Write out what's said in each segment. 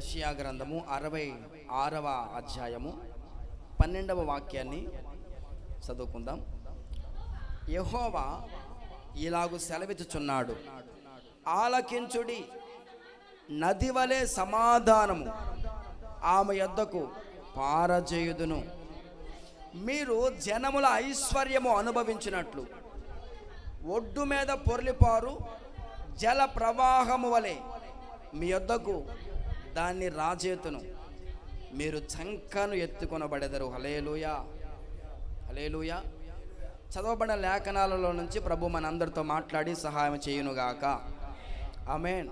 యెషయా గ్రంథము 66వ అధ్యాయము 12వ వాక్యాన్ని చదువుకుందాం. యెహోవా ఇలాగు సెలవిచ్చుచున్నాడు, ఆలకించుడి, నది వలె సమాధానము ఆమె యొద్దకు పారజేయుదును. మీరు జనముల ఐశ్వర్యము అనుభవించినట్లు ఒడ్డు మీద పొర్లిపారు జల ప్రవాహము వలె మీ యొద్దకు దాన్ని రాజేతును. మీరు చంకను ఎత్తుకొనబడెదరు. హల్లెలూయా, హల్లెలూయా. చదవబడిన లేఖనాలలో నుంచి ప్రభు మనందరితో మాట్లాడి సహాయం చేయునుగాక. ఆమేన్.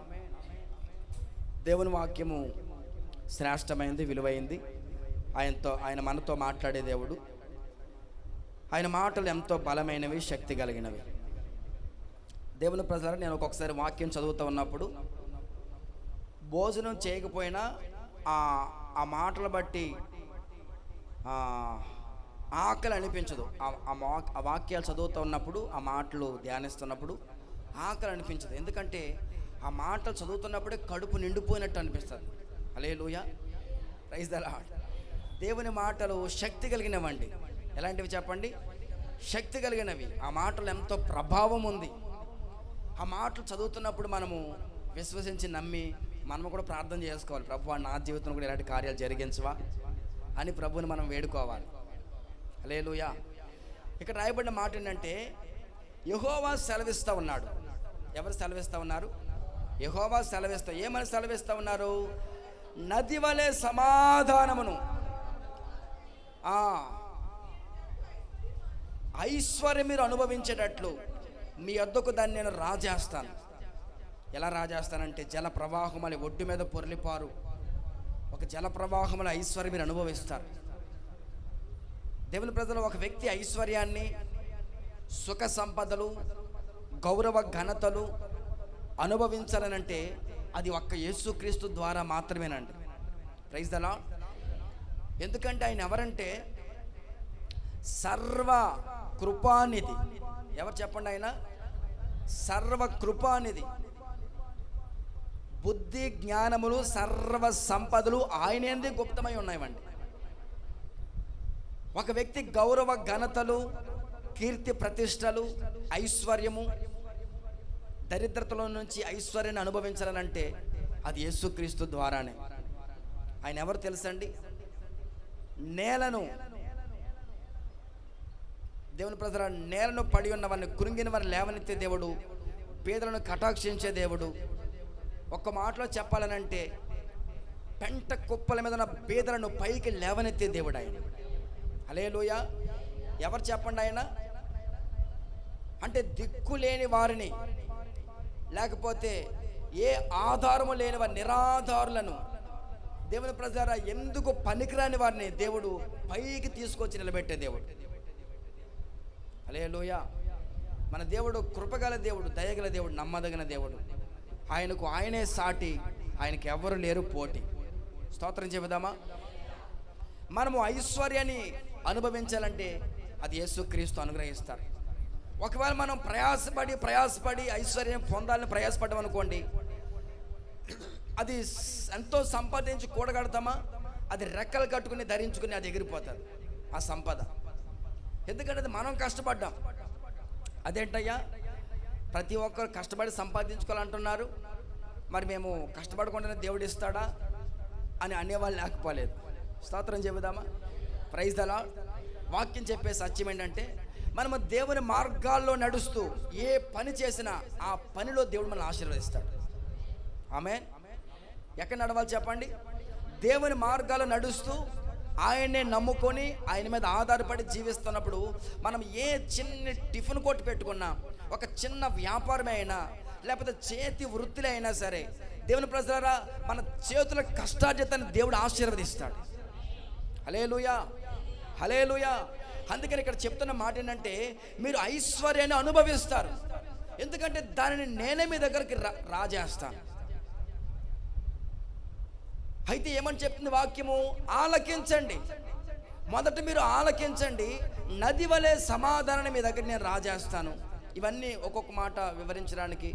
దేవుని వాక్యము శ్రేష్టమైంది, విలువైంది. ఆయన మనతో మాట్లాడే దేవుడు. ఆయన మాటలు ఎంతో బలమైనవి, శక్తి కలిగినవి. దేవుని ప్రజలారా, నేను ఒక్కొక్కసారి వాక్యం చదువుతూ ఉన్నప్పుడు భోజనం చేయకపోయినా ఆ మాటలు బట్టి ఆకలి అనిపించదు. ఆ వాక్యాలు చదువుతూ ఉన్నప్పుడు, ఆ మాటలు ధ్యానిస్తున్నప్పుడు ఆకలి అనిపించదు. ఎందుకంటే ఆ మాటలు చదువుతున్నప్పుడే కడుపు నిండిపోయినట్టు అనిపిస్తుంది. హల్లెలూయా, ప్రైజ్ ది లార్డ్. దేవుని మాటలు శక్తి కలిగినవండి. ఎలాంటివి చెప్పండి? శక్తి కలిగినవి. ఆ మాటలు ఎంతో ప్రభావం ఉంది. ఆ మాటలు చదువుతున్నప్పుడు మనము విశ్వసించి నమ్మి మనము కూడా ప్రార్థన చేసుకోవాలి. ప్రభువా, నా జీవితంలో కూడా ఇలాంటి కార్యాలు జరిగించవా అని ప్రభువుని మనం వేడుకోవాలి. హల్లెలూయా. ఇక్కడ రాయబడిన మాట ఏంటంటే, యెహోవా సెలవిస్తూ ఉన్నాడు. ఎవరు సెలవిస్తూ ఉన్నారు? యెహోవా సెలవిస్తా. ఏమని సెలవిస్తూ ఉన్నారు? నది వలె సమాధానమును, ఐశ్వర్యం మీరు అనుభవించేటట్లు మీ వద్దకు దాన్ని నేను రాజేస్తాను. ఎలా రాజేస్తానంటే, జల ప్రవాహమని ఒడ్డు మీద పొర్లిపారు ఒక జల ప్రవాహముల ఐశ్వర్యం మీరు అనుభవిస్తారు. దేవుని ప్రజలు, ఒక వ్యక్తి ఐశ్వర్యాన్ని, సుఖ సంపదలు, గౌరవ ఘనతలు అనుభవించాలనంటే అది ఒక్క యేసుక్రీస్తు ద్వారా మాత్రమేనండి. Praise the lord. ఎందుకంటే ఆయన ఎవరంటే సర్వ కృపానిధి. ఎవరు చెప్పండి? ఆయన సర్వ కృపానిధి. బుద్ధి జ్ఞానములు సర్వ సంపదలు ఆయనేంది గుప్తమై ఉన్నాయండి. ఒక వ్యక్తి గౌరవ ఘనతలు, కీర్తి ప్రతిష్టలు, ఐశ్వర్యము, దరిద్రతలో నుంచి ఐశ్వర్యాన్ని అనుభవించాలనంటే అది యేసుక్రీస్తు ద్వారానే. ఆయన ఎవరు తెలుసండి? నేలను, దేవుని ప్రజల, నేలను పడి ఉన్న వారిని, కృంగిన వారిని లేవనెత్తే దేవుడు, పేదలను కటాక్షించే దేవుడు. ఒక్క మాటలో చెప్పాలనంటే పెంట కుప్పల మీద ఉన్న పేదలను పైకి లేవనెత్తే దేవుడు ఆయన. హల్లెలూయా. ఎవరు చెప్పండి? ఆయన అంటే దిక్కు లేని వారిని, లేకపోతే ఏ ఆధారము లేని వారి, నిరాధారులను, దేవుని ప్రజలారా ఎందుకు పనికిరాని వారిని దేవుడు పైకి తీసుకొచ్చి నిలబెట్టే దేవుడు. హల్లెలూయా. మన దేవుడు కృపగల దేవుడు, దయగల దేవుడు, నమ్మదగిన దేవుడు. ఆయనకు ఆయనే సాటి, ఆయనకి ఎవరు లేరు పోటీ. స్తోత్రం చెబుదామా? మనము ఐశ్వర్యాన్ని అనుభవించాలంటే అది యేసుక్రీస్తు అనుగ్రహిస్తారు. ఒకవేళ మనం ప్రయాసపడి ఐశ్వర్యం పొందాలని ప్రయాసపడ్డాం అనుకోండి, అది ఎంతో సంపాదించి కూడగడతామా, అది రెక్కలు కట్టుకుని ధరించుకుని అది ఎగిరిపోతుంది ఆ సంపద. ఎందుకంటే అది మనం కష్టపడ్డాం. అదేంటయ్యా, ప్రతి ఒక్కరు కష్టపడి సంపాదించుకోవాలంటున్నారు, మరి మేము కష్టపడకుండానే దేవుడు ఇస్తాడా అని అనేవాళ్ళు లేకపోలేదు. స్తోత్రం చెబుదామా? Praise the lord. వాక్యం చెప్పే సత్యం ఏంటంటే, మనము దేవుని మార్గాల్లో నడుస్తూ ఏ పని చేసినా ఆ పనిలో దేవుడు మనల్ని ఆశీర్వదిస్తాడు. ఆమేన్. ఎక్కడ నడవాలి చెప్పండి? దేవుని మార్గాల్లో నడుస్తూ ఆయన్నే నమ్ముకొని ఆయన మీద ఆధారపడి జీవిస్తున్నప్పుడు మనం ఏ చిన్న టిఫిన్ కొట్టు పెట్టుకున్నా, ఒక చిన్న వ్యాపారమే అయినా, లేకపోతే చేతి వృత్తిలో అయినా సరే, దేవుని ప్రజలారా మన చేతుల కష్టార్జితాన్ని దేవుడు ఆశీర్వదిస్తాడు. హల్లెలూయా, హల్లెలూయా. అందుకని ఇక్కడ చెప్తున్న మాట ఏంటంటే, మీరు ఐశ్వర్యాన్ని అనుభవిస్తారు. ఎందుకంటే దానిని నేనే మీ దగ్గరికి రాజేస్తాను. అయితే ఏమని చెప్తుంది వాక్యము? ఆలకించండి. మొదట మీరు ఆలకించండి. నది వలె సమాధానాన్ని మీ దగ్గర నేను రాజేస్తాను. ఇవన్నీ ఒక్కొక్క మాట వివరించడానికి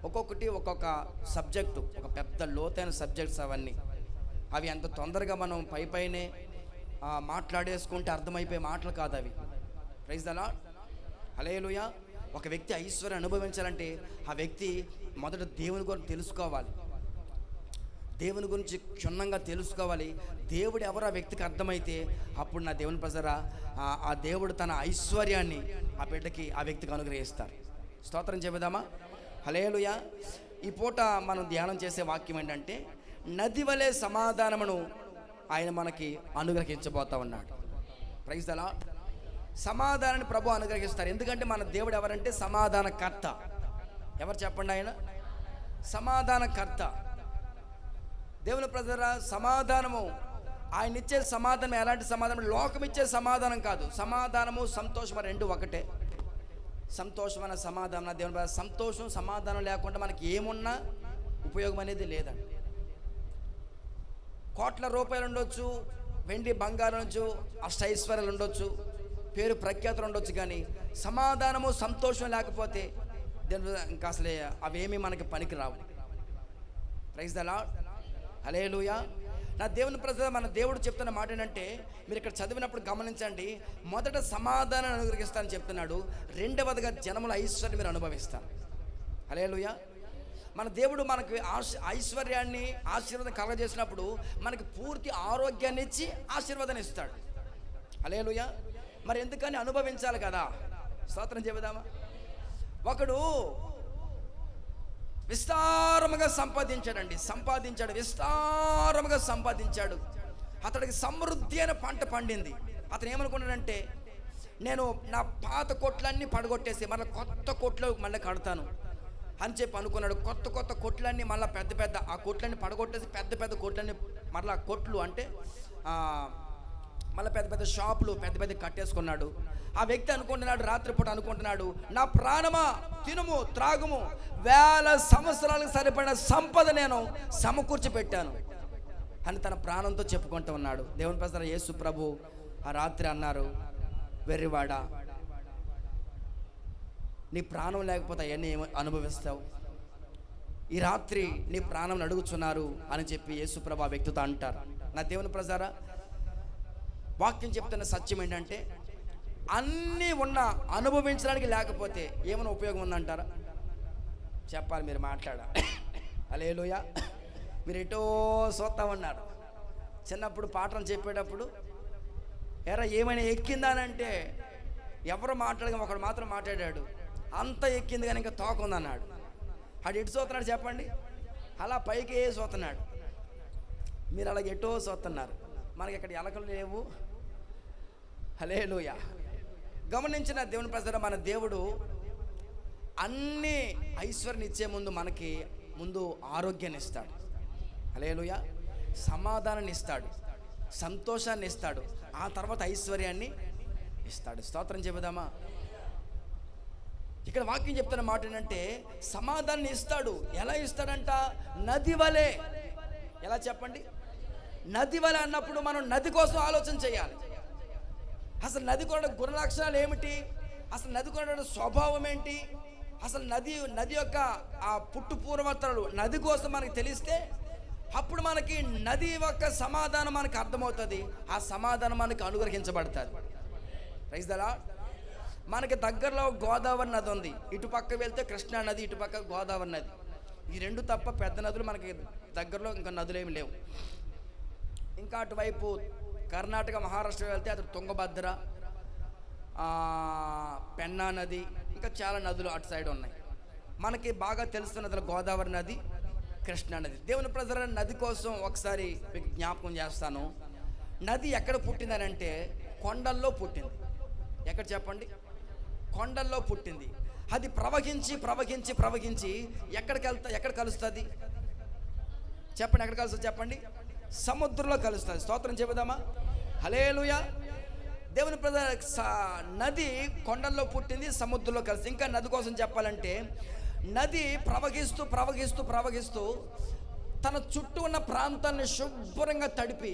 ఒక్కొక్కటి ఒక్కొక్క సబ్జెక్టు, ఒక పెద్ద లోతైన సబ్జెక్ట్స్ అవన్నీ. అవి అంత తొందరగా మనం పైనే మాట్లాడేసుకుంటే అర్థమైపోయే మాటలు కాదు అవి. ప్రైజ్ ద లార్డ్, హల్లెలూయా. ఒక వ్యక్తి ఐశ్వర్యం అనుభవించాలంటే ఆ వ్యక్తి మొదట దేవుని గురించి తెలుసుకోవాలి, దేవుని గురించి క్షుణ్ణంగా తెలుసుకోవాలి. దేవుడు ఎవరు ఆ వ్యక్తికి అర్థమైతే అప్పుడు నా దేవుని ప్రజరా ఆ దేవుడు తన ఐశ్వర్యాన్ని ఆ బిడ్డకి ఆ వ్యక్తికి అనుగ్రహిస్తారు. స్తోత్రం చెబుదామా? హల్లెలూయా. ఈ పూట మనం ధ్యానం చేసే వాక్యం ఏంటంటే, నది వలె సమాధానమును ఆయన మనకి అనుగ్రహించబోతా ఉన్నాడు. Praise the Lord. సమాధానాన్ని ప్రభు అనుగ్రహిస్తారు. ఎందుకంటే మన దేవుడు ఎవరంటే సమాధానకర్త. ఎవరు చెప్పండి? ఆయన సమాధానకర్త. దేవుని ప్రజల సమాధానము, ఆయన ఇచ్చే సమాధానం ఎలాంటి సమాధానం? లోకం ఇచ్చే సమాధానం కాదు. సమాధానము సంతోషం రెండు ఒకటే. సంతోషమైన సమాధానం దేవుని ప్రజల, సంతోషం సమాధానం లేకుండా మనకి ఏమున్నా ఉపయోగం అనేది లేదండి. కోట్ల రూపాయలు ఉండొచ్చు, వెండి బంగారం ఉండొచ్చు, అష్టైశ్వర్యాలు ఉండొచ్చు, పేరు ప్రఖ్యాతులు ఉండొచ్చు, కానీ సమాధానము సంతోషం లేకపోతే ఇంకా అసలే అవేమీ మనకి పనికి రావు. ప్రైజ్ ద లార్డ్, హల్లెలూయా. నా దేవుని ప్రజలు, మన దేవుడు చెప్తున్న మాట ఏంటంటే, మీరు ఇక్కడ చదివినప్పుడు గమనించండి. మొదట సమాధానం అనుగ్రహిస్తానని చెప్తున్నాడు, రెండవదిగా జనముల ఐశ్వర్యం మీరు అనుభవిస్తారు. హల్లెలూయా. మన దేవుడు మనకి ఐశ్వర్యాన్ని ఆశీర్వాదం కలగజేసినప్పుడు మనకి పూర్తి ఆరోగ్యాన్ని ఇచ్చి ఆశీర్వాదాన్ని ఇస్తాడు. హల్లెలూయా. మరి ఎందుకని? అనుభవించాలి కదా. స్తోత్రం చెబుదామా? ఒకడు విస్తారముగా సంపాదించాడు, విస్తారముగా సంపాదించాడు. అతడికి సమృద్ధి అయిన పంట పండింది. అతను ఏమనుకున్నాడంటే, నేను నా పాత కొట్లన్నీ పడగొట్టేసి మళ్ళీ కొత్త కొట్లు మళ్ళీ కడతాను అని చెప్పి అనుకున్నాడు. కొత్త కొట్లన్నీ మళ్ళీ పెద్ద ఆ కొట్లన్నీ పడగొట్టేసి పెద్ద కొట్లన్నీ మళ్ళీ కొట్లు అంటే మళ్ళీ పెద్ద షాపులు పెద్ద కట్టేసుకున్నాడు. ఆ వ్యక్తి అనుకుంటున్నాడు, రాత్రిపూట అనుకుంటున్నాడు, నా ప్రాణమా తినుము త్రాగుము, 1000 సంవత్సరాలకు సరిపడిన సంపద నేను సమకూర్చి పెట్టాను అని తన ప్రాణంతో చెప్పుకుంటూ ఉన్నాడు. దేవుని ప్రజల యేసు ప్రభు ఆ రాత్రి అన్నారు, వెర్రివాడా, నీ ప్రాణం లేకపోతే అవన్నీ అనుభవిస్తావు. ఈ రాత్రి నీ ప్రాణం అడుగుచున్నారు అని చెప్పి యేసు ప్రభు ఆ వ్యక్తితో అంటారు. నా దేవుని ప్రజారా, వాక్యం చెప్తున్న సత్యం ఏంటంటే, అన్నీ ఉన్న అనుభవించడానికి లేకపోతే ఏమైనా ఉపయోగం ఉందంటారా? చెప్పాలి, మీరు మాట్లాడాలి. హల్లెలూయా. మీరు ఎటో చూస్తా ఉన్నారు. చిన్నప్పుడు పాఠం చెప్పేటప్పుడు ఎరా ఏమైనా ఎక్కిందా అని అంటే ఎవరు మాట్లాడగా ఒకడు మాత్రం మాట్లాడాడు, అంత ఎక్కింది కానీ ఇంకా తోకుందన్నాడు. ఆడు ఎటు చూస్తున్నాడు చెప్పండి? అలా పైకి చూస్తున్నాడు. మీరు అలాగ ఎటో చూస్తున్నారు. మనకి ఇక్కడ ఎలకలు లేవు. హల్లెలూయా. గమనించిన దేవుని ప్రజలు, మన దేవుడు అన్ని ఐశ్వర్యం ఇచ్చే మనకి ముందు ఆరోగ్యాన్ని ఇస్తాడు. హల్లెలూయా. సమాధానాన్ని ఇస్తాడు, సంతోషాన్ని ఇస్తాడు, ఆ తర్వాత ఐశ్వర్యాన్ని ఇస్తాడు. స్తోత్రం చెబుదామా? ఇక్కడ వాక్యం చెప్తున్న మాట ఏంటంటే, సమాధానాన్ని ఇస్తాడు. ఎలా ఇస్తాడంట? నది వలె. ఎలా చెప్పండి? నది వలె అన్నప్పుడు మనం నది కోసం ఆలోచన చేయాలి. అసలు నది కొనడం గుణలక్షణాలు ఏమిటి? అసలు నది కొనడం స్వభావం ఏంటి? అసలు నది యొక్క ఆ పుట్టు పూర్వతలు నది కోసం మనకి తెలిస్తే అప్పుడు మనకి నది యొక్క సమాధానం మనకు అర్థమవుతుంది. ఆ సమాధానం మనకు అనుగ్రహించబడుతుంది. Praise the lord. మనకి దగ్గరలో గోదావరి నది ఉంది. ఇటు పక్క వెళ్తే కృష్ణా నది, ఇటు పక్క గోదావరి నది. ఈ రెండు తప్ప పెద్ద నదులు మనకి దగ్గరలో ఇంకా నదులు ఏమి లేవు. ఇంకా అటువైపు కర్ణాటక మహారాష్ట్ర వెళ్తే అటు తుంగభద్ర, పెన్నా నది, ఇంకా చాలా నదులు అటు సైడ్ ఉన్నాయి. మనకి బాగా తెలుస్తున్న నదులు గోదావరి నది, కృష్ణా నది. దేవుని ప్రజల నది కోసం ఒకసారి మీకు జ్ఞాపకం చేస్తాను. నది ఎక్కడ పుట్టిందని అంటే కొండల్లో పుట్టింది. ఎక్కడ చెప్పండి? కొండల్లో పుట్టింది. అది ప్రవహించి ఎక్కడ కలుస్తుంది చెప్పండి? ఎక్కడ కలుస్తుంది చెప్పండి? సముద్రంలో కలుస్తుంది. స్తోత్రం చెబుదామా? హల్లెలూయా. దేవుని ప్రజల నది కొండల్లో పుట్టింది, సముద్రంలో కలుస్తుంది. ఇంకా నది కోసం చెప్పాలంటే, నది ప్రవహిస్తూ తన చుట్టూ ఉన్న ప్రాంతాన్ని శుభ్రంగా తడిపి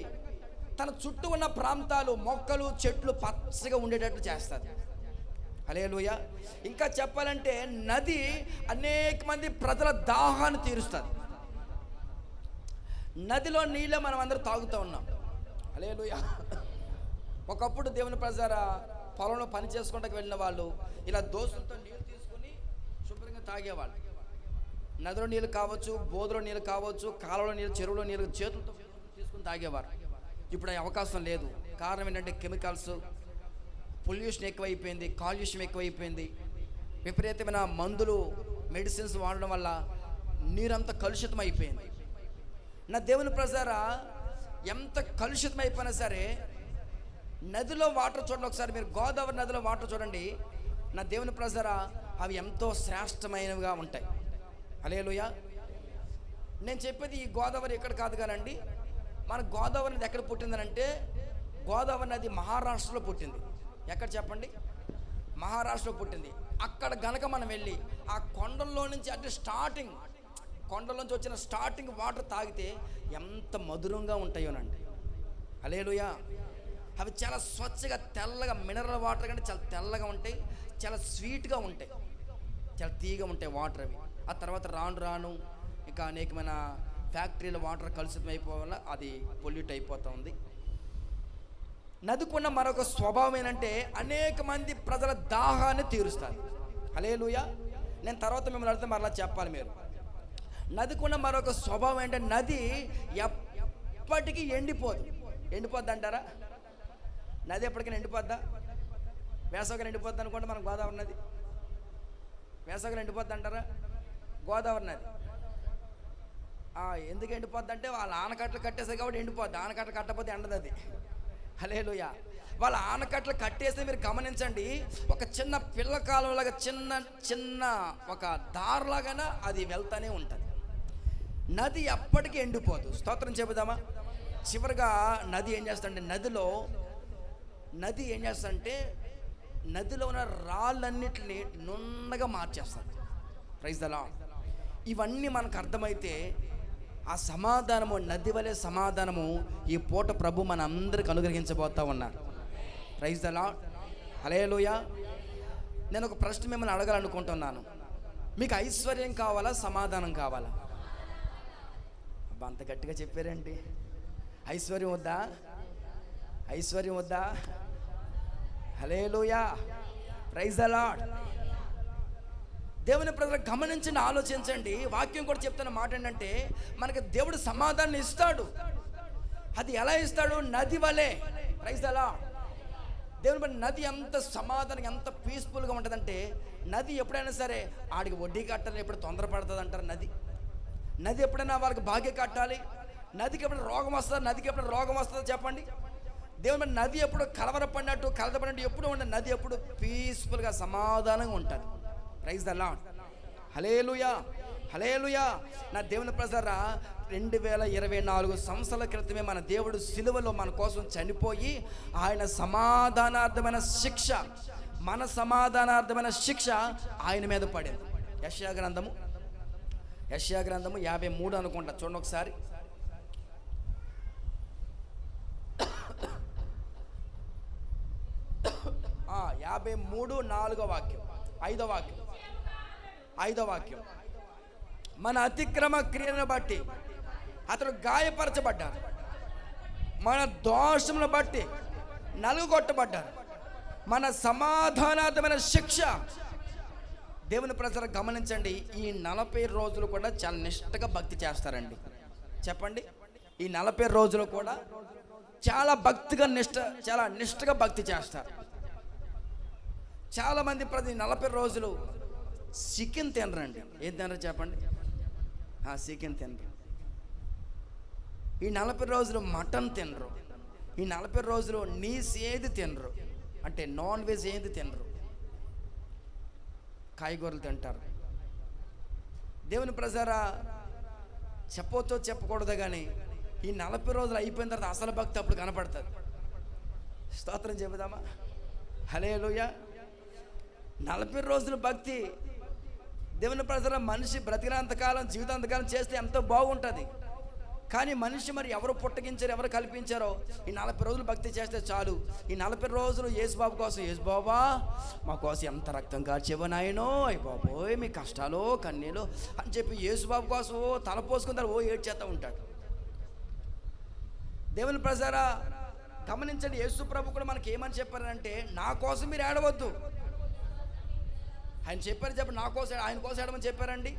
తన చుట్టూ ఉన్న ప్రాంతాలు మొక్కలు చెట్లు పచ్చగా ఉండేటట్టు చేస్తుంది. హల్లెలూయా. ఇంకా చెప్పాలంటే నది అనేక మంది ప్రజల దాహాన్ని తీరుస్తుంది. నదిలో నీళ్ళే మనం అందరూ తాగుతూ ఉన్నాం. హల్లెలూయా. ఒకప్పుడు దేవుని ప్రజారా పొలంలో పని చేసుకుంటూ వెళ్ళిన వాళ్ళు ఇలా దోసులతో నీళ్ళు తీసుకుని శుభ్రంగా తాగేవాళ్ళు. నదిలో నీళ్ళు కావచ్చు, బోధలో నీళ్ళు కావచ్చు, కాలువలో నీళ్ళు, చెరువులో నీళ్ళు చేతులతో తీసుకుని తాగేవారు. ఇప్పుడు ఆ అవకాశం లేదు. కారణం ఏంటంటే కెమికల్స్, పొల్యూషన్ ఎక్కువైపోయింది, కాలుష్యం ఎక్కువైపోయింది, విపరీతమైన మందులు, మెడిసిన్స్ వాడడం వల్ల నీరంతా కలుషితం అయిపోయింది. నా దేవుని ప్రజారా, ఎంత కలుషితం అయిపోయినా సరే నదిలో వాటర్ చూడండి. ఒకసారి మీరు గోదావరి నదిలో వాటర్ చూడండి. నా దేవుని ప్రజారా, అవి ఎంతో శ్రేష్టమైనవిగా ఉంటాయి. హల్లెలూయా. నేను చెప్పేది ఈ గోదావరి ఎక్కడ కాదు కానండి. మన గోదావరి నది ఎక్కడ పుట్టిందనంటే, గోదావరి నది మహారాష్ట్రలో పుట్టింది. ఎక్కడ చెప్పండి? మహారాష్ట్రలో పుట్టింది. అక్కడ గనక మనం వెళ్ళి ఆ కొండల్లో నుంచి, అంటే స్టార్టింగ్ కొండల నుంచి వచ్చిన స్టార్టింగ్ వాటర్ తాగితే ఎంత మధురంగా ఉంటాయోనండి. హల్లెలూయా. అవి చాలా స్వచ్ఛగా తెల్లగా, మినరల్ వాటర్ కంటే చాలా తెల్లగా ఉంటాయి, చాలా స్వీట్గా ఉంటాయి, చాలా తీయగా ఉంటాయి వాటర్ అవి. ఆ తర్వాత రాను రాను ఇంకా అనేకమైన ఫ్యాక్టరీల వాటర్ కలుషితం అయిపోవడం వల్ల అది పొల్యూట్ అయిపోతూ ఉంది. నదికున్న మరొక స్వభావం ఏంటంటే అనేక మంది ప్రజల దాహాన్ని తీరుస్తారు. హల్లెలూయా. నేను తర్వాత మిమ్మల్ని అడిగితే మరలా చెప్పాలి మీరు. నదికున్న మరొక స్వభావం ఏంటంటే నది ఎప్పటికీ ఎండిపోదు. ఎండిపోద్ది అంటారా? నది ఎప్పటికైనా ఎండిపోద్దా? వేసవిగా ఎండిపోద్ది అనుకోండి. మనం గోదావరి నది వేసవిగా ఎండిపోద్ది అంటారా? గోదావరి నది ఎందుకు ఎండిపోద్ది అంటే వాళ్ళ ఆనకట్టలు కట్టేసాయి కాబట్టి ఎండిపోద్ది. ఆనకట్టలు కట్టకపోతే ఎండదు అది. హల్లెలూయా. వాళ్ళ ఆనకట్టలు కట్టేస్తే మీరు గమనించండి, ఒక చిన్న పిల్ల కాలంలాగా చిన్న చిన్న ఒక దారిలాగానే అది వెళ్తానే ఉంటుంది. నది ఎప్పటికీ ఎండిపోదు. స్తోత్రం చెబుదామా? చివరిగా నది ఏం చేస్తుందంటే, నది ఏం చేస్తుందంటే నదిలో ఉన్న రాళ్ళన్నిటిని నున్నగా మార్చేస్తుంది. Praise the Lord. ఇవన్నీ మనకు అర్థమైతే ఆ సమాధానము, నది వలె సమాధానము ఈ పూట ప్రభు మన అందరికి అనుగ్రహించబోతా ఉన్నారు. Praise the lord. హల్లెలూయా. నేను ఒక ప్రశ్న మిమ్మల్ని అడగాలనుకుంటున్నాను. మీకు ఐశ్వర్యం కావాలా, సమాధానం కావాలా? అబ్బా, అంత గట్టిగా చెప్పారండి. ఐశ్వర్యం వద్దా? ఐశ్వర్యం వద్దా? హల్లెలూయా. Praise the lord. దేవుని ప్రజలు గమనించండి, ఆలోచించండి. వాక్యం కూడా చెప్తున్న మాట ఏంటంటే, మనకి దేవుడు సమాధానం ఇస్తాడు. అది ఎలా ఇస్తాడు? నది వలె. Praise the lord. దేవుని నది ఎంత సమాధానం, ఎంత పీస్ఫుల్గా ఉంటుందంటే, నది ఎప్పుడైనా సరే ఆడికి వడ్డీ కట్టాలి, ఎప్పుడు తొందరపడుతుంది అంటారు. నది ఎప్పుడైనా వాళ్ళకి భాగ్య కట్టాలి. నదికి ఎప్పుడైనా రోగం వస్తుందా? నదికి ఎప్పుడైనా రోగం వస్తుందో చెప్పండి. దేవుని నది ఎప్పుడు కలవరపడినట్టు ఎప్పుడు ఉండదు. నది ఎప్పుడు పీస్ఫుల్గా సమాధానంగా ఉంటుంది. Praise the lord. Hallelujah. Hallelujah. నా దేవుని ప్రజలారా, 2024 సంవత్సరాల క్రితమే మన దేవుడు సిలువలో మన కోసం చనిపోయి ఆయన సమాధానార్థమైన శిక్ష, మన సమాధానార్థమైన శిక్ష ఆయన మీద పడింది. యెషయా గ్రంథము 53 అనుకుంటా, చూడండి ఒకసారి. ఆ 53:4 వాక్యం, 5వ వాక్యం. మన అతిక్రమ క్రియలను బట్టి అతడు గాయపరచబడ్డారు, మన దోషములను బట్టి నలుగొట్టబడ్డారు, మన సమాధానార్థమైన శిక్ష. దేవుని ప్రజలు గమనించండి, ఈ 40 రోజులు కూడా చాలా నిష్ఠగా భక్తి చేస్తారండి. చెప్పండి, ఈ 40 రోజులు కూడా చాలా నిష్ఠగా భక్తి చేస్తారు. చాలామంది ప్రతి 40 రోజులు చికెన్ తినరండి. ఏం తినరు చెప్పండి? చికెన్ తినరు. ఈ 40 రోజులు మటన్ తినరు. ఈ 40 రోజులు నీస్ ఏది తినరు, అంటే నాన్ వెజ్ ఏది తినరు. కాయగూరలు తింటారు. దేవుని ప్రజారా, చెప్పొచ్చో చెప్పకూడదు కానీ ఈ 40 రోజులు అయిపోయిన తర్వాత అసలు భక్తి అప్పుడు కనపడుతుంది. స్తోత్రం చెబుదామా? హల్లెలూయా. 40 రోజుల భక్తి దేవుని ప్రజల మనిషి బ్రతికినంతకాలం, జీవితాంతకాలం చేస్తే ఎంతో బాగుంటుంది. కానీ మనిషి మరి ఎవరు పుట్టగించారు, ఎవరు కల్పించారో, ఈ 40 రోజులు భక్తి చేస్తే చాలు. ఈ 40 రోజులు యేసుబాబు కోసం, యేసుబాబా మా కోసం ఎంత రక్తం కార్చేవో నాయనో, అయ్య బాబోయ్ మీ కష్టాలు కన్నీళ్ళు అని చెప్పి యేసుబాబు కోసం తల పోసుకుంటారు, ఏడ్చేస్తూ ఉంటాడు. దేవుని ప్రజారా గమనించండి, యేసు ప్రభు కూడా మనకి ఏమని చెప్పారంటే, నా కోసం మీరు ఏడవద్దు. ఆయన చెప్పారు చెప్పండి, నా కోసం ఆయన కోసం ఏడమని చెప్పారండి.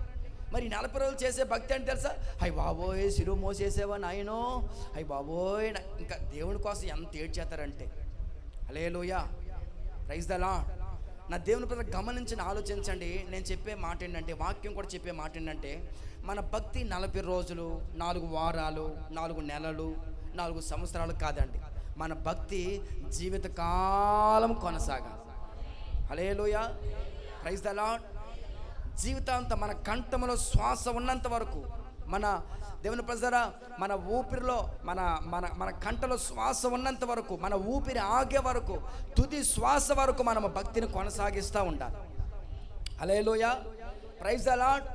మరి 40 రోజులు చేసే భక్తి అంటే తెలుసా? అయ్యి బాబోయ్ శిలువ మోసేసేవా నాయనో, అయ్యి బాబోయ్. ఇంకా దేవుని కోసం ఎంత ఏడ్చేస్తారంటే, హల్లెలూయా, ప్రైజ్ ద లార్డ్. నా దేవుని ప్రజలు గమనించి ఆలోచించండి. నేను చెప్పే మాట ఏంటంటే, వాక్యం కూడా చెప్పే మాట ఏంటంటే, మన భక్తి 40 రోజులు, 4 వారాలు, 4 నెలలు, 4 సంవత్సరాలు కాదండి. మన భక్తి జీవితకాలం కొనసాగాలి. హల్లెలూయా, ప్రైజ్ ద లార్డ్. జీవితాంతం మన కంఠములో శ్వాస ఉన్నంత వరకు, మన దేవుని ప్రజరా మన ఊపిరిలో మన మన మన కంఠలో శ్వాస ఉన్నంత వరకు, మన ఊపిరి ఆగే వరకు, తుది శ్వాస వరకు మనము భక్తిని కొనసాగిస్తూ ఉండాలి. హల్లెలూయా, ప్రైజ్ ద లార్డ్.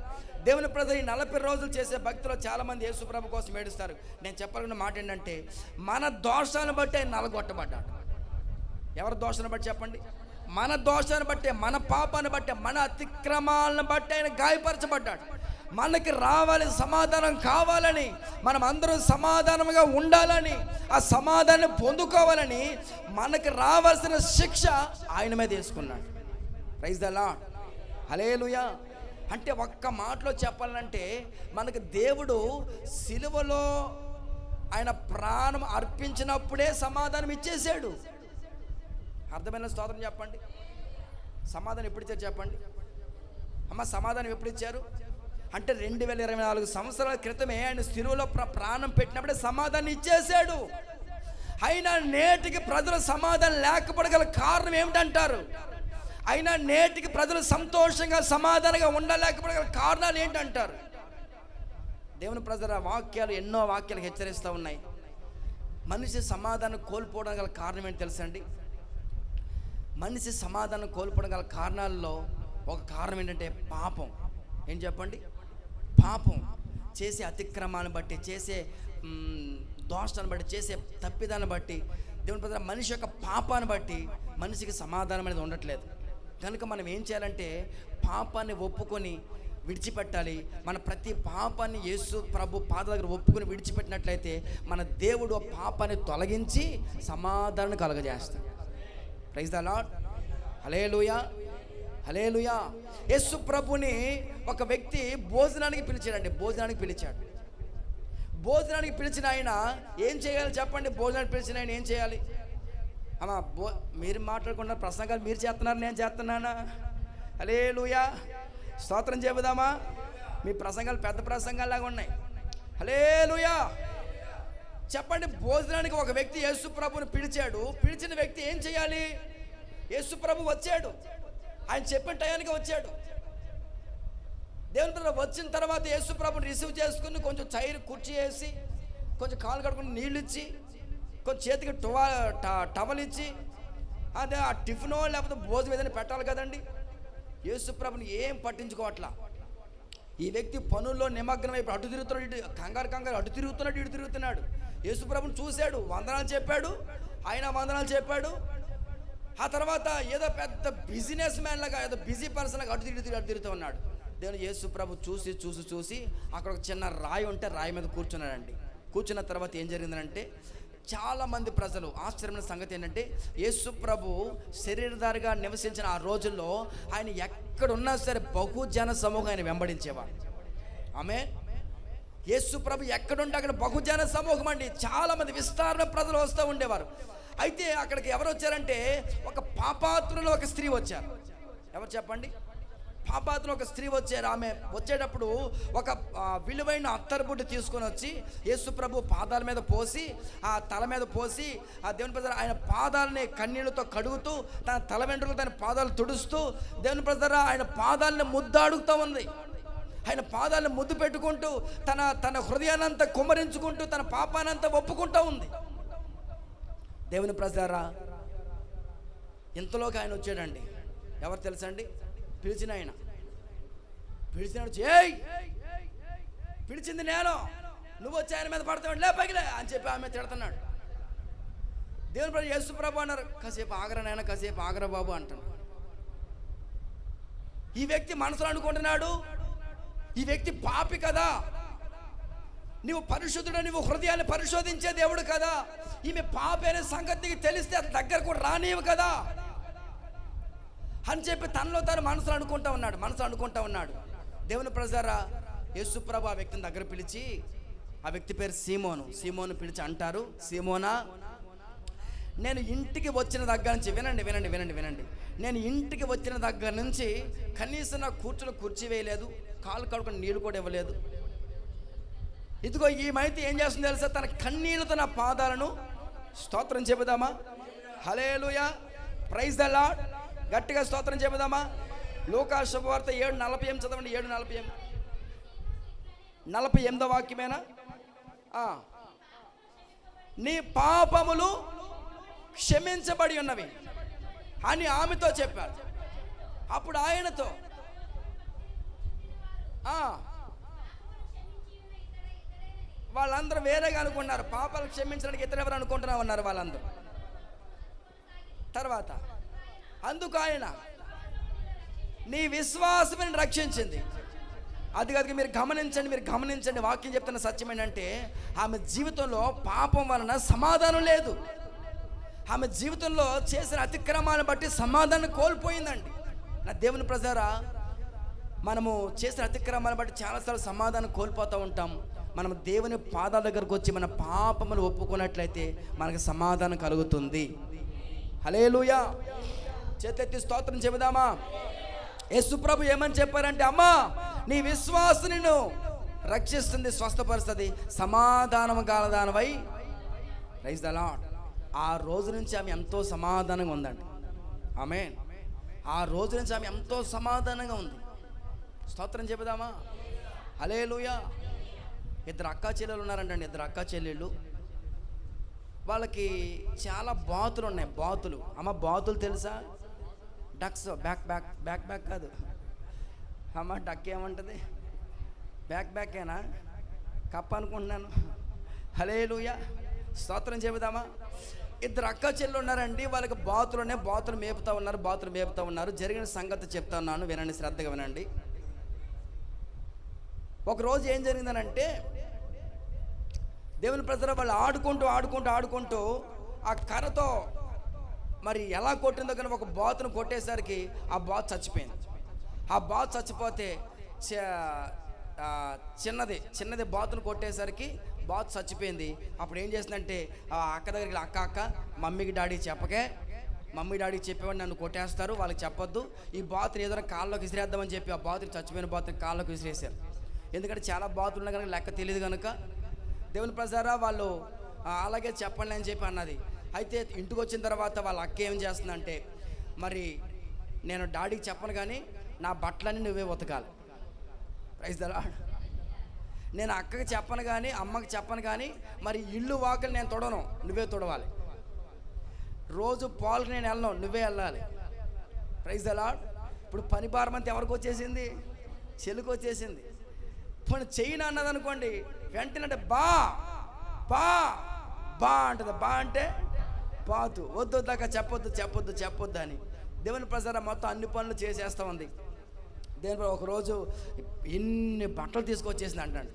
దేవుని ప్రజలు ఈ 40 రోజులు చేసే భక్తిలో చాలామంది యేసు ప్రభు కోసం ఏడుస్తారు. నేను చెప్పాలన్న మాట ఏంటంటే, మన దోషాలను బట్టి ఆయన నలగొట్టబడ్డాడు. ఎవరి దోషాలను బట్టి చెప్పండి? మన దోషాన్ని బట్టే, మన పాపాన్ని బట్టే, మన అతిక్రమాలను బట్టి ఆయన గాయపరచబడ్డాడు. మనకి రావాల్సిన సమాధానం కావాలని, మనం అందరూ సమాధానంగా ఉండాలని, ఆ సమాధానం పొందుకోవాలని, మనకి రావాల్సిన శిక్ష ఆయన మీద వేసుకున్నాడు. ప్రైజ్ ద లార్డ్, హల్లెలూయా. అంటే ఒక్క మాటలో చెప్పాలంటే, మనకు దేవుడు సిలువలో ఆయన ప్రాణం అర్పించినప్పుడే సమాధానం ఇచ్చేసాడు. అర్థమైన స్తోత్రం చెప్పండి. సమాధానం ఎప్పుడు ఇచ్చారు చెప్పండి అమ్మ? సమాధానం ఎప్పుడు ఇచ్చారు అంటే 2024 సంవత్సరాల క్రితమే ఆయన సిలువలో ప్రాణం పెట్టినప్పుడే సమాధానం ఇచ్చేసాడు. అయినా నేటికి ప్రజలు సమాధానం లేకపోవడం కారణం ఏమిటంటారు? అయినా నేటికి ప్రజలు సంతోషంగా సమాధానంగా ఉండలేకపోవడం కారణాలు ఏంటంటారు? దేవుని ప్రజల వాక్యాలు, ఎన్నో వాక్యాలు హెచ్చరిస్తూ ఉన్నాయి. మనిషి సమాధానం కోల్పోవడం గల కారణం ఏంటి తెలుసండి? మనిషి సమాధానం కోల్పోవడం గల కారణాల్లో ఒక కారణం ఏంటంటే పాపం. ఏం చెప్పండి? పాపం. చేసే అతిక్రమాన్ని బట్టి, చేసే దోషాన్ని బట్టి, చేసే తప్పిదాన్ని బట్టి, దేవుని ప్రజల మనిషి యొక్క పాపాన్ని బట్టి మనిషికి సమాధానం అనేది ఉండట్లేదు. కనుక మనం ఏం చేయాలంటే, పాపాన్ని ఒప్పుకొని విడిచిపెట్టాలి. మన ప్రతి పాపాన్ని యేసు ప్రభు పాదాల దగ్గర ఒప్పుకొని విడిచిపెట్టినట్లయితే మన దేవుడు ఆ పాపాన్ని తొలగించి సమాధానం కలుగజేస్తాడు. ప్రైజ్ ద లార్డ్, హల్లెలూయా, హల్లెలూయా. యేసు ప్రభుని ఒక వ్యక్తి భోజనానికి పిలిచాడండి. భోజనానికి పిలిచాడు. భోజనానికి పిలిచిన ఆయన ఏం చేయాలి చెప్పండి? భోజనానికి పిలిచిన ఆయన ఏం చేయాలి? అమ్మా, మీరు మాట్లాడకుండా ప్రసంగాలు మీరు చేస్తున్నారు, నేను చేస్తున్నానా? హల్లెలూయా, స్తోత్రం చెబుదామా? మీ ప్రసంగాలు పెద్ద ప్రసంగాల్లాగా ఉన్నాయి. హల్లెలూయా. చెప్పండి, భోజనానికి ఒక వ్యక్తి యేసు ప్రభుని పిలిచాడు. పిలిచిన వ్యక్తి ఏం చేయాలి? యేసు ప్రభు వచ్చాడు, ఆయన చెప్పిన టయానికి వచ్చాడు. దేవుని పిల్లలు వచ్చిన తర్వాత యేసు ప్రభుని రిసీవ్ చేసుకుని కొంచెం చైర్ కుర్చీ వేసి, కొంచెం కాలు కడుకుని నీళ్ళు ఇచ్చి, కొంచెం చేతికి టవల్ ఇచ్చి, అదే ఆ టిఫినో లేకపోతే భోజనం ఏదైనా పెట్టాలి కదండి. యేసు ప్రభుని ఏం పట్టించుకోవట్లా. ఈ వ్యక్తి పనుల్లో నిమగ్నమై అటు తిరుగుతున్నాడు, ఇటు కంగారు అటు తిరుగుతున్నాడు, ఇటు తిరుగుతున్నాడు. యేసు ప్రభుని చూశాడు, వందనాలు చెప్పాడు, ఆయన వందనాలు చెప్పాడు. ఆ తర్వాత ఏదో పెద్ద బిజినెస్ మ్యాన్ లాగా, ఏదో బిజీ పర్సన్ లాగా అటు తిరుగుతూ ఉన్నాడు. దేవుని యేసు ప్రభు చూసి అక్కడ ఒక చిన్న రాయి ఉంటే రాయి మీద కూర్చున్నాడండి. కూర్చున్న తర్వాత ఏం జరిగిందంటే, చాలామంది ప్రజలు ఆశ్చర్యమైన సంగతి ఏంటంటే, యేసు ప్రభు శరీరధారిగా నివసించిన ఆ రోజుల్లో ఆయన ఎక్కడున్నా సరే బహుజన సమూహం ఆయన వెంబడించేవాడు. ఆమె యేసు ప్రభు ఎక్కడుంటే అక్కడ బహుజన సమూహం అండి, చాలామంది విస్తారణ ప్రజలు వస్తూ ఉండేవారు. అయితే అక్కడికి ఎవరు వచ్చారంటే, ఒక పాపాత్రులో ఒక స్త్రీ వచ్చారు. ఎవరు చెప్పండి? పాపాత్రులో ఒక స్త్రీ వచ్చారు. ఆమె వచ్చేటప్పుడు ఒక విలువైన అత్తరుబుడ్డు తీసుకొని వచ్చి యేసు ప్రభు పాదాల మీద పోసి, ఆ తల మీద పోసి, ఆ దేవుని ప్రజలు ఆయన పాదాలని కన్నీళ్లతో కడుగుతూ, తన తల వెంట్రుకలు తన పాదాలు తుడుస్తూ, దేవుని ప్రజలు ఆయన పాదాలని ముద్దాడుతూ ఉంది. ఆయన పాదాలను ముద్దు పెట్టుకుంటూ, తన హృదయాన్నంతా కుమ్మరించుకుంటూ, తన పాపానంతా ఒప్పుకుంటూ ఉంది. దేవుని ప్రజలారా, ఇంతలోకి ఆయన వచ్చాడండి. ఎవరు తెలుసండి? పిలిచిన ఆయన. పిలిచినాడు, ఏయ్ పిలిచింది నేను, నువ్వు వచ్చి ఆయన మీద పడతావు, లే పగిలే అని చెప్పి ఆమె తిడుతున్నాడు. దేవుని ప్రభు యేసు ప్రభు అన్నారు, కాసేపు ఆగరా నాయన, కాసేపు ఆగరా బాబు అంటాను. ఈ వ్యక్తి మనసులో అనుకుంటున్నాడు, ఈ వ్యక్తి పాపి కదా, నువ్వు పరిశుద్ధుడు, నువ్వు హృదయాన్ని పరిశోధించే దేవుడు కదా. ఈమె పాప అనే సంగతికి తెలిస్తే అతని దగ్గర కూడా రానివ్వు కదా అని చెప్పి తనలో తను మనసులో అనుకుంటా ఉన్నాడు. దేవుని ప్రజారా, యేసుప్రభు ఆ వ్యక్తిని దగ్గర పిలిచి, ఆ వ్యక్తి పేరు సీమోను పిలిచి అంటారు, సీమోనా, నేను ఇంటికి వచ్చిన దగ్గర నుంచి వినండి, నేను ఇంటికి వచ్చిన దగ్గర నుంచి కనీసం నా కుర్చీ వేయలేదు, కాలు కడుకొని నీళ్ళు కూడా ఇవ్వలేదు. ఇదిగో ఈమైతే ఏం చేస్తుంది తెలుసా, తన కన్నీళ్ళతో నా పాదాలను, స్తోత్రం చెబుదామా, హల్లెలూయా, ప్రైజ్ ద లార్డ్, గట్టిగా స్తోత్రం చెబుదామా. లూకా శుభవార్త 7:48 చదవండి. 7:48 వాక్యమేనా? నీ పాపములు క్షమించబడి ఉన్నవి అని ఆమెతో చెప్పారు. అప్పుడు ఆయనతో వాళ్ళందరూ వేరేగా అనుకున్నారు. పాపాలు క్షమించడానికి ఇతరెవరు అనుకుంటున్నా ఉన్నారు వాళ్ళందరూ. తర్వాత అందుకు ఆయన, నీ విశ్వాసమే రక్షించింది. అది కాదు, మీరు గమనించండి. వాక్యం చెప్తున్న సత్యం ఏంటంటే, ఆమె జీవితంలో పాపం వలన సమాధానం లేదు. ఆమె జీవితంలో చేసిన అతిక్రమాలను బట్టి సమాధానం కోల్పోయిందండి. నా దేవుని ప్రజారా, మనము చేసిన అతిక్రమాలను బట్టి చాలాసార్లు సమాధానం కోల్పోతూ ఉంటాం. మనం దేవుని పాదాల దగ్గరకు వచ్చి మన పాపములు ఒప్పుకున్నట్లయితే మనకు సమాధానం కలుగుతుంది. హల్లెలూయా, చేతులెత్తి స్తోత్రం చెబుదామా. యేసుప్రభు ఏమని చెప్పారంటే, అమ్మా, నీ విశ్వాసం నిన్ను రక్షిస్తుంది, స్వస్థపరుస్తుంది, సమాధానం కాలదానవై. Praise the lord. ఆ రోజు నుంచి ఆమె ఎంతో సమాధానంగా ఉందండి. ఆమేన్. ఆ రోజు నుంచి ఆమె ఎంతో సమాధానంగా ఉంది. స్తోత్రం చెబుదామా. హల్లెలూయా. 2 అక్కా చెల్లెలు ఉన్నారంటండి. 2 అక్కా చెల్లెళ్ళు, వాళ్ళకి చాలా బాతులు ఉన్నాయి. బాతులు, అమ్మ బాతులు తెలుసా? డక్స్, బ్యాక్ కాదు అమ్మ, డక్ ఏమంటుంది? బ్యాకేనా? కప్ప అనుకుంటున్నాను. హల్లెలూయా, స్తోత్రం చెబుదామా. 2 అక్కా చెల్లెలు ఉన్నారండి. వాళ్ళకి బాతులు ఉన్నాయి. బాతులు మేపుతూ ఉన్నారు. జరిగిన సంగతి చెప్తున్నాను, వినండి, శ్రద్ధగా వినండి. ఒకరోజు ఏం జరిగిందనంటే, దేవుని ప్రజలు వాళ్ళు ఆడుకుంటూ ఆ కర్రతో మరి ఎలా కొట్టిందో కానీ ఒక బాతును కొట్టేసరికి ఆ బాతు చచ్చిపోయింది. ఆ బాతు చచ్చిపోతే చిన్నది బాతును కొట్టేసరికి బాతు చచ్చిపోయింది. అప్పుడు ఏం చేసిందంటే, ఆ అక్క దగ్గరికి, అక్క మమ్మీకి డాడీ చెప్పకే, మమ్మీ డాడీకి చెప్పేవాడిని నన్ను కొట్టేస్తారు, వాళ్ళకి చెప్పొద్దు, ఈ బాతుని ఏదైనా కాళ్ళలోకి విసిరేద్దామని చెప్పి ఆ బాతుని, చచ్చిపోయిన బాతుని కాళ్ళలోకి విసిరేశారు. ఎందుకంటే చాలా బాతులు ఉన్నాయి కనుక, లెక్క తెలియదు కనుక. దేవుని ప్రజారా, వాళ్ళు అలాగే చెప్పండి అని చెప్పి అన్నది. అయితే ఇంటికి వచ్చిన తర్వాత వాళ్ళ అక్క ఏం చేస్తుందంటే, మరి నేను డాడీకి చెప్పను కానీ నా బట్టలన్నీ నువ్వే ఉతకాలి. Praise the lord. నేను అక్కకి చెప్పను కానీ, అమ్మకి చెప్పను కానీ, మరి ఇల్లు వాకిలి నేను తొడను, నువ్వే తొడవాలి. రోజు పాలకు నేను వెళ్ళను, నువ్వే వెళ్ళాలి. Praise the Lord. ఇప్పుడు పని భారమంతా ఎవరికి వచ్చేసింది? చెల్లికి వచ్చేసింది. ఇప్పుడు చెయ్యి అన్నది అనుకోండి, వెంటనే బా అంటది. బా అంటే బాతు, వద్దు దాకా చెప్పొద్దు అని. దేవుని ప్రజారా మొత్తం అన్ని పనులు చేసేస్తూ ఉంది. దేవుని ఒకరోజు ఇన్ని బట్టలు తీసుకొచ్చేసింది అంటాడు.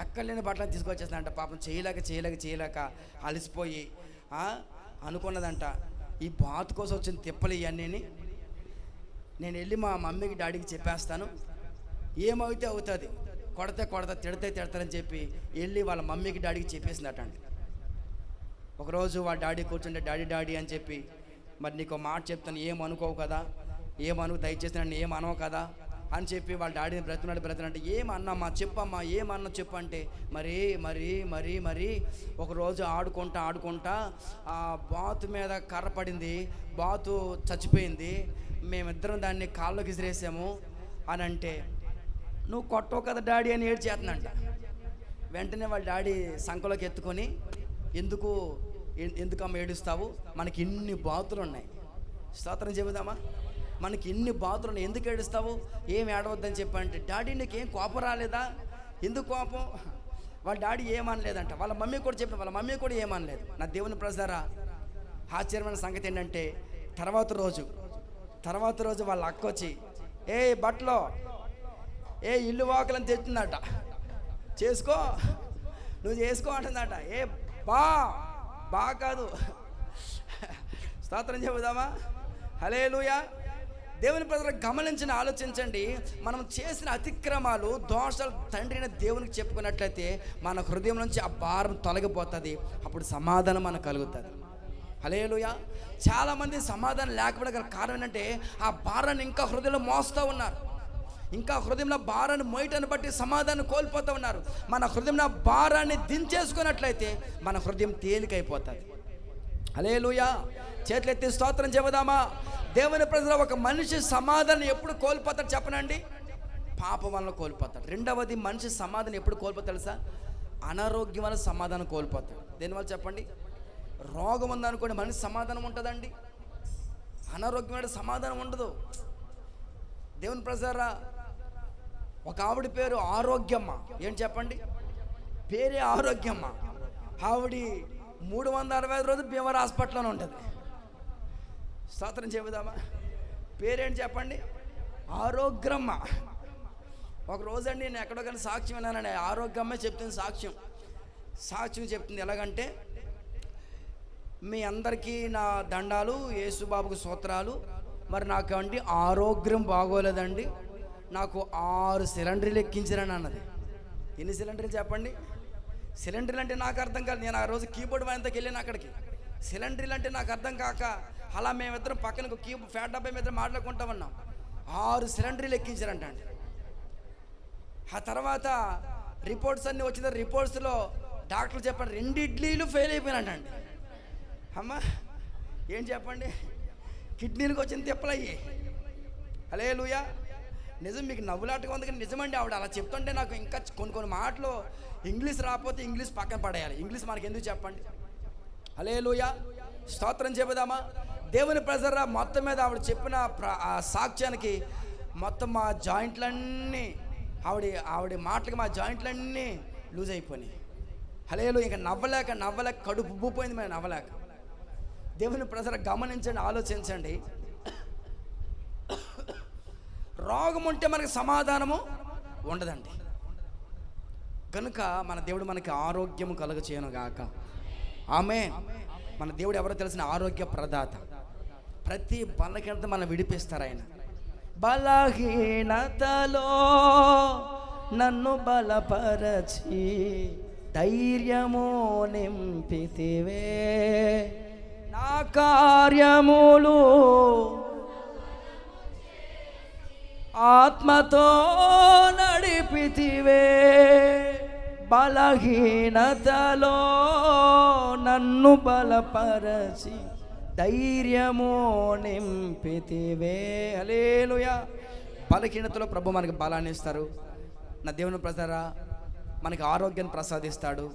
ఎక్కడ లేని బట్టలు తీసుకొచ్చేసిందంట. పాపం చేయలేక అలసిపోయి అనుకున్నదంట, ఈ బాతు కోసం వచ్చిన తిప్పలు ఇవన్నీ నేను వెళ్ళి మా మమ్మీకి డాడీకి చెప్పేస్తాను, ఏమైతే అవుతుంది, కొడతా తిడతారని చెప్పి వెళ్ళి వాళ్ళ మమ్మీకి డాడీకి చెప్పేసిందటండి. ఒకరోజు వాళ్ళ డాడీ కూర్చుంటే, డాడీ అని చెప్పి, మరి నీకు మాట చెప్తాను, ఏమనుకోవు కదా, దయచేసి నన్ను ఏమనవు కదా అని చెప్పి వాళ్ళ డాడీని బ్రతున్నాడు. ఏమన్నా చెప్పు అంటే, మరి ఒకరోజు ఆడుకుంటా ఆ బాతు మీద కర్ర పడింది, బాతు చచ్చిపోయింది, మేమిద్దరం దాన్ని కాళ్ళలోకి విసిరేసాము అని అంటే, నువ్వు కొట్టవు కదా డాడీ అని ఏడ్చేస్తుందంట. వెంటనే వాళ్ళ డాడీ సంకలోకి ఎత్తుకొని, ఎందుకమ్మ ఏడుస్తావు, మనకి ఇన్ని బాతులు ఉన్నాయి. స్తోత్రం చెబుదామా. మనకి ఇన్ని బాతులు ఉన్నాయి, ఎందుకు ఏడుస్తావు, ఏం ఏడవద్దని చెప్పంటే, డాడీ నీకేం కోపం రాలేదా, ఎందుకు కోపం? వాళ్ళ డాడీ ఏమనలేదంట. వాళ్ళ మమ్మీ కూడా చెప్పిన, వాళ్ళ మమ్మీ కూడా ఏమనలేదు. నా దేవుని ప్రజారా, ఆశ్చర్యమైన సంగతి ఏంటంటే, తర్వాత రోజు వాళ్ళ అక్క వచ్చి, బట్టలో ఇల్లు వాకలని తెచ్చిందట, చేసుకో నువ్వు చేసుకో అంటుందట. బా బా కాదు, స్తోత్రం చెబుదామా? హల్లెలూయా. దేవుని ప్రజలు గమనించిన ఆలోచించండి. మనం చేసిన అతిక్రమాలు, దోషాలు తండ్రిని దేవునికి చెప్పుకున్నట్లయితే మన హృదయం నుంచి ఆ భారం తొలగిపోతుంది. అప్పుడు సమాధానం మనకు కలుగుతుంది. హల్లెలూయా. చాలామంది సమాధానం లేకపోవడం గల కారణం ఏంటంటే ఆ భారాన్ని ఇంకా హృదయంలో మోస్తూ ఉన్నారు. ఇంకా హృదయంలో భారాన్ని మోయటాన్ని బట్టి సమాధానం కోల్పోతూ ఉన్నారు. మన హృదయంలో భారాన్ని దించేసుకున్నట్లయితే మన హృదయం తేలికైపోతుంది. హల్లెలూయా. చేతులెత్తి స్తోత్రం చెబుదామా? దేవుని ప్రజలు, ఒక మనిషి సమాధానం ఎప్పుడు కోల్పోతాడు చెప్పనండి? పాపం వల్ల కోల్పోతాడు. రెండవది, మనిషి సమాధానం ఎప్పుడు కోల్పోతాడు తెలుసా? అనారోగ్యం వల్ల సమాధానం కోల్పోతాడు. దేనివల్ల చెప్పండి? రోగం ఉందనుకోండి, మనిషి సమాధానం ఉంటుందండి? అనారోగ్యం అంటే సమాధానం ఉండదు. దేవుని ప్రజలారా, ఒక ఆవిడ పేరు ఆరోగ్యమ్మ. ఏం చెప్పండి? పేరే ఆరోగ్యమ్మ. ఆవిడ 365 రోజులు భీమవరం హాస్పిటల్లోనే ఉంటుంది. స్తోత్రం చెబుదామా? పేరేంటి చెప్పండి? ఆరోగ్యమ్మ. ఒక రోజండి నేను ఎక్కడో కానీ సాక్ష్యం విన్నానండి. ఆరోగ్యమ్మే చెప్తుంది సాక్ష్యం చెప్తుంది. ఎలాగంటే, మీ అందరికీ నా దండాలు, యేసుబాబుకు స్తోత్రాలు. మరి నాకు అండి ఆరోగ్యం బాగోలేదండి, నాకు 6 సిలిండర్లు ఎక్కించారని అన్నది. ఎన్ని సిలిండర్లు చెప్పండి? సిలిండర్లు అంటే నాకు అర్థం కాదు. నేను ఆ రోజు కీబోర్డ్ వాయింతకి వెళ్ళాను అక్కడికి. సిలిండర్లు అంటే నాకు అర్థం కాక అలా మేమిద్దరం పక్కన ఫ్యాట్ డబ్బా మీద మాట్లాడుకుంటా ఉన్నాం. 6 సిలిండర్లు ఎక్కించారంట అండి. ఆ తర్వాత రిపోర్ట్స్ అన్నీ వచ్చిన రిపోర్ట్స్లో డాక్టర్లు చెప్పండి 2 ఇడ్లీలు ఫెయిల్ అయిపోయినట్టండి. అమ్మా ఏం చెప్పండి? కిడ్నీలకు వచ్చిన తిప్పలయ్యి. హల్లెలూయా. నిజం, మీకు నవ్వులాటగా ఉంది కానీ నిజమండి. ఆవిడ అలా చెప్తుంటే నాకు ఇంకా కొన్ని మాటలు ఇంగ్లీష్ రాకపోతే ఇంగ్లీష్ పక్కన పడేయాలి. ఇంగ్లీష్ మనకి ఎందుకు చెప్పండి? హల్లెలూయా. స్తోత్రం చెబుదామా? దేవుని ప్రజరా, మొత్తం మీద ఆవిడ చెప్పిన సాక్ష్యానికి మొత్తం మా జాయింట్లన్నీ, ఆవిడ మాటలకి మా జాయింట్లన్నీ లూజ్ అయిపోయినాయి. హల్లెలూయా. ఇంకా నవ్వలేక కడుపు ఉబ్బిపోయింది. మేము నవ్వలేక. దేవుని ప్రజలు గమనించండి, ఆలోచించండి. రోగం ఉంటే మనకి సమాధానము ఉండదండి. కనుక మన దేవుడు మనకి ఆరోగ్యము కలుగచేయను గాక. ఆమేన్. మన దేవుడు ఎవరో తెలిసిన ఆరోగ్య ప్రదాత. ప్రతి బలహీనత మనం విడిపిస్తారు ఆయన. బలహీనతలో నన్ను బలపరచి ధైర్యము నింపితివే, నా కార్యములు ఆత్మతో నడిపితివే. బలహీనతలో నన్ను బలపరచి ధైర్యము నింపితివే. హల్లెలూయా. బలహీనతలో ప్రభు మనకి బలాన్ని ఇస్తారు. నా దేవుని ప్రజరా, మనకి ఆరోగ్యాన్ని ప్రసాదిస్తాడు.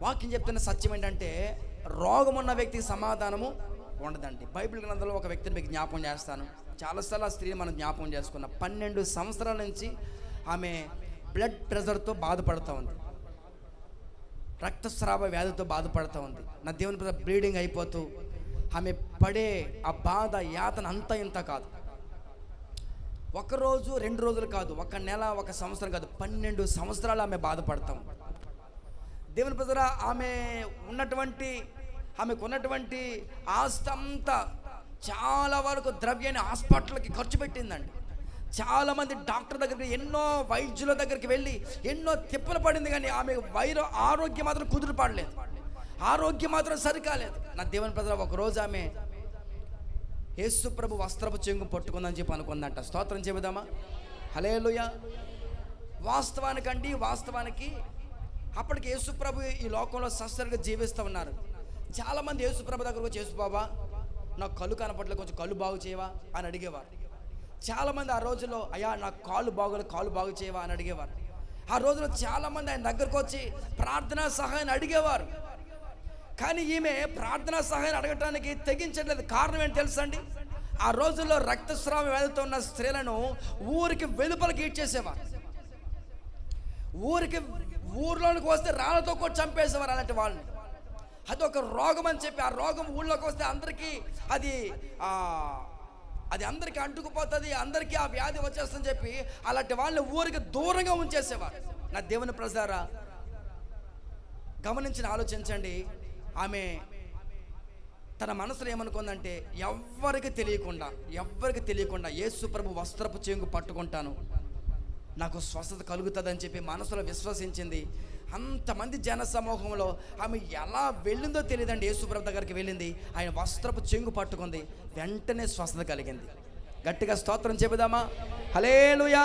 వాక్యం చెప్తున్న సత్యం ఏంటంటే, రోగం ఉన్న వ్యక్తికి సమాధానము ఉండదండి. బైబిల్ గ్రంథంలో ఒక వ్యక్తిని మీకు జ్ఞాపకం చేస్తాను. చాలాసార్లు ఆ స్త్రీని మనం జ్ఞాపకం చేసుకున్నాం. 12 సంవత్సరాల నుంచి ఆమె బ్లడ్ ప్రెషర్తో బాధపడుతూ ఉంది, రక్తస్రావ వ్యాధితో బాధపడుతూ ఉంది. నా దేవుని ప్రజ బ్లీడింగ్ అయిపోతూ ఆమె పడే ఆ బాధ, యాతన అంతా ఇంత కాదు. 1 రోజు 2 రోజులు కాదు, 1 నెల 1 సంవత్సరం కాదు, 12 సంవత్సరాలు ఆమె బాధపడతాం. దేవుని ప్రజరా, ఆమెకు ఉన్నటువంటి ఆస్తి అంతా చాలా వరకు ద్రవ్యాన్ని హాస్పిటల్కి ఖర్చు పెట్టిందండి. చాలామంది డాక్టర్ దగ్గరికి, ఎన్నో వైద్యుల దగ్గరికి వెళ్ళి ఎన్నో తిప్పలు పడింది, కానీ ఆమె ఆరోగ్యం మాత్రం కుదురు పడలేదు, ఆరోగ్యం మాత్రం సరికాలేదు. నా దేవుని ప్రజలు, ఒకరోజు ఆమె యేసు ప్రభు వస్త్రపు చెంగు పట్టుకుందని చెప్పి అనుకుందంట. స్తోత్రం చెబుదామా? హల్లెలూయా. వాస్తవానికి అప్పటికి యేసు ప్రభు ఈ లోకంలో సస్సరిగా జీవిస్తూ ఉన్నారు. చాలామంది యేసు ప్రభు దగ్గరకు వచ్చి, యేసు బాబా నాకు కళ్ళు కనపట్లేదు, కొంచెం కళ్ళు బాగు చేయవా అని అడిగేవారు. చాలామంది ఆ రోజుల్లో, అయ్యా నాకు కాళ్ళు బాగు చేయవా అని అడిగేవారు. ఆ రోజుల్లో చాలామంది ఆయన దగ్గరకు వచ్చి ప్రార్థనా సహాయాన్ని అడిగేవారు. కానీ ఈమె ప్రార్థనా సహాయాన్ని అడగటానికి తెగించట్లేదు. కారణం ఏంటి తెలుసండి? ఆ రోజుల్లో రక్తస్రావ వ్యాధితో ఉన్న స్త్రీలను ఊరికి వెలుపలికి ఈడ్చేసేవారు. ఊర్లోనికి వస్తే రాళ్ళతో కూడా చంపేసేవారు అలాంటి వాళ్ళని. అది ఒక రోగం అని చెప్పి, ఆ రోగం ఊళ్ళోకి వస్తే అందరికీ అది అందరికీ అంటుకుపోతుంది, అందరికీ ఆ వ్యాధి వచ్చేస్తుందని చెప్పి అలాంటి వాళ్ళని ఊరికి దూరంగా ఉంచేసేవారు. నా దేవుని ప్రజారా, గమనించిన ఆలోచించండి. ఆమె తన మనసులో ఏమనుకుందంటే, ఎవ్వరికి తెలియకుండా యేసు ప్రభు వస్త్రపు చెంగు పట్టుకుంటాను, నాకు స్వస్థత కలుగుతుందని చెప్పి మనసులో విశ్వసించింది. అంతమంది జన సమూహంలో ఆమె ఎలా వెళ్ళిందో తెలియదండి. యేసు ప్రభు దగ్గరికి వెళ్ళింది, ఆయన వస్త్రపు చెంగు పట్టుకుంది, వెంటనే స్వస్థత కలిగింది. గట్టిగా స్తోత్రం చెబుదామా? హల్లెలూయా.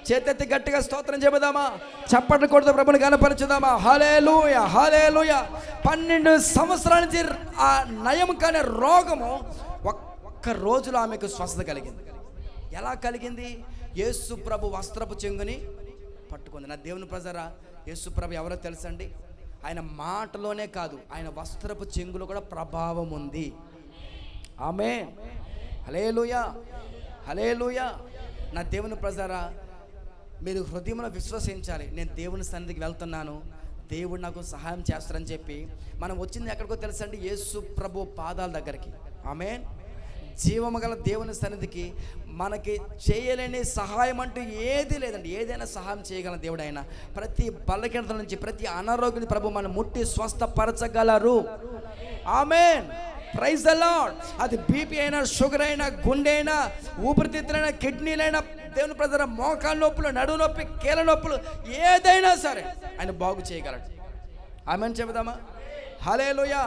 చేతెత్తి గట్టిగా స్తోత్రం చెబుదామా? చప్పట్లు కొడుతూ ప్రభుని గణపరచుదామా? హల్లెలూయా, హల్లెలూయా. 12 సంవత్సరాల నుంచి ఆ నయం కాని రోగము ఒక్క రోజులో ఆమెకు స్వస్థత కలిగింది. ఎలా కలిగింది? యేసు ప్రభు వస్త్రపు చెంగుని పట్టుకుంది. నా దేవుని ప్రజరా, యేసు ప్రభు ఎవరో తెలుసండి? ఆయన మాటలోనే కాదు, ఆయన వస్త్రపు చెంగులో కూడా ప్రభావం ఉంది. ఆమేన్. హల్లెలూయా, హల్లెలూయా. నా దేవుని ప్రజరా, మీరు హృదయంలో విశ్వసించాలి, నేను దేవుని సన్నిధికి వెళ్తున్నాను, దేవుడు నాకు సహాయం చేస్తారని చెప్పి. మనం వచ్చింది ఎక్కడికో తెలుసండి? యేసు ప్రభు పాదాల దగ్గరికి. ఆమేన్. జీవము గల దేవుని సన్నిధికి. మనకి చేయలేని సహాయం అంటూ ఏది లేదండి. ఏదైనా సహాయం చేయగల దేవుడు ఆయన. ప్రతి బలహీనత నుంచి, ప్రతి అనారోగ్యం ప్రభు మనం ముట్టి స్వస్థపరచగలరు. ఆమేన్. Praise the lord. అది బీపీ అయినా, షుగర్ అయినా, గుండె అయినా, ఊపిరితిత్తులైనా, కిడ్నీలైనా, దేవుని ప్రజల మోకాళ్ళ నొప్పులు, నడుము నొప్పి, కీళ్ళ నొప్పులు, ఏదైనా సరే ఆయన బాగు చేయగలడు. ఆమేన్ చెబుదామా? హల్లెలూయా.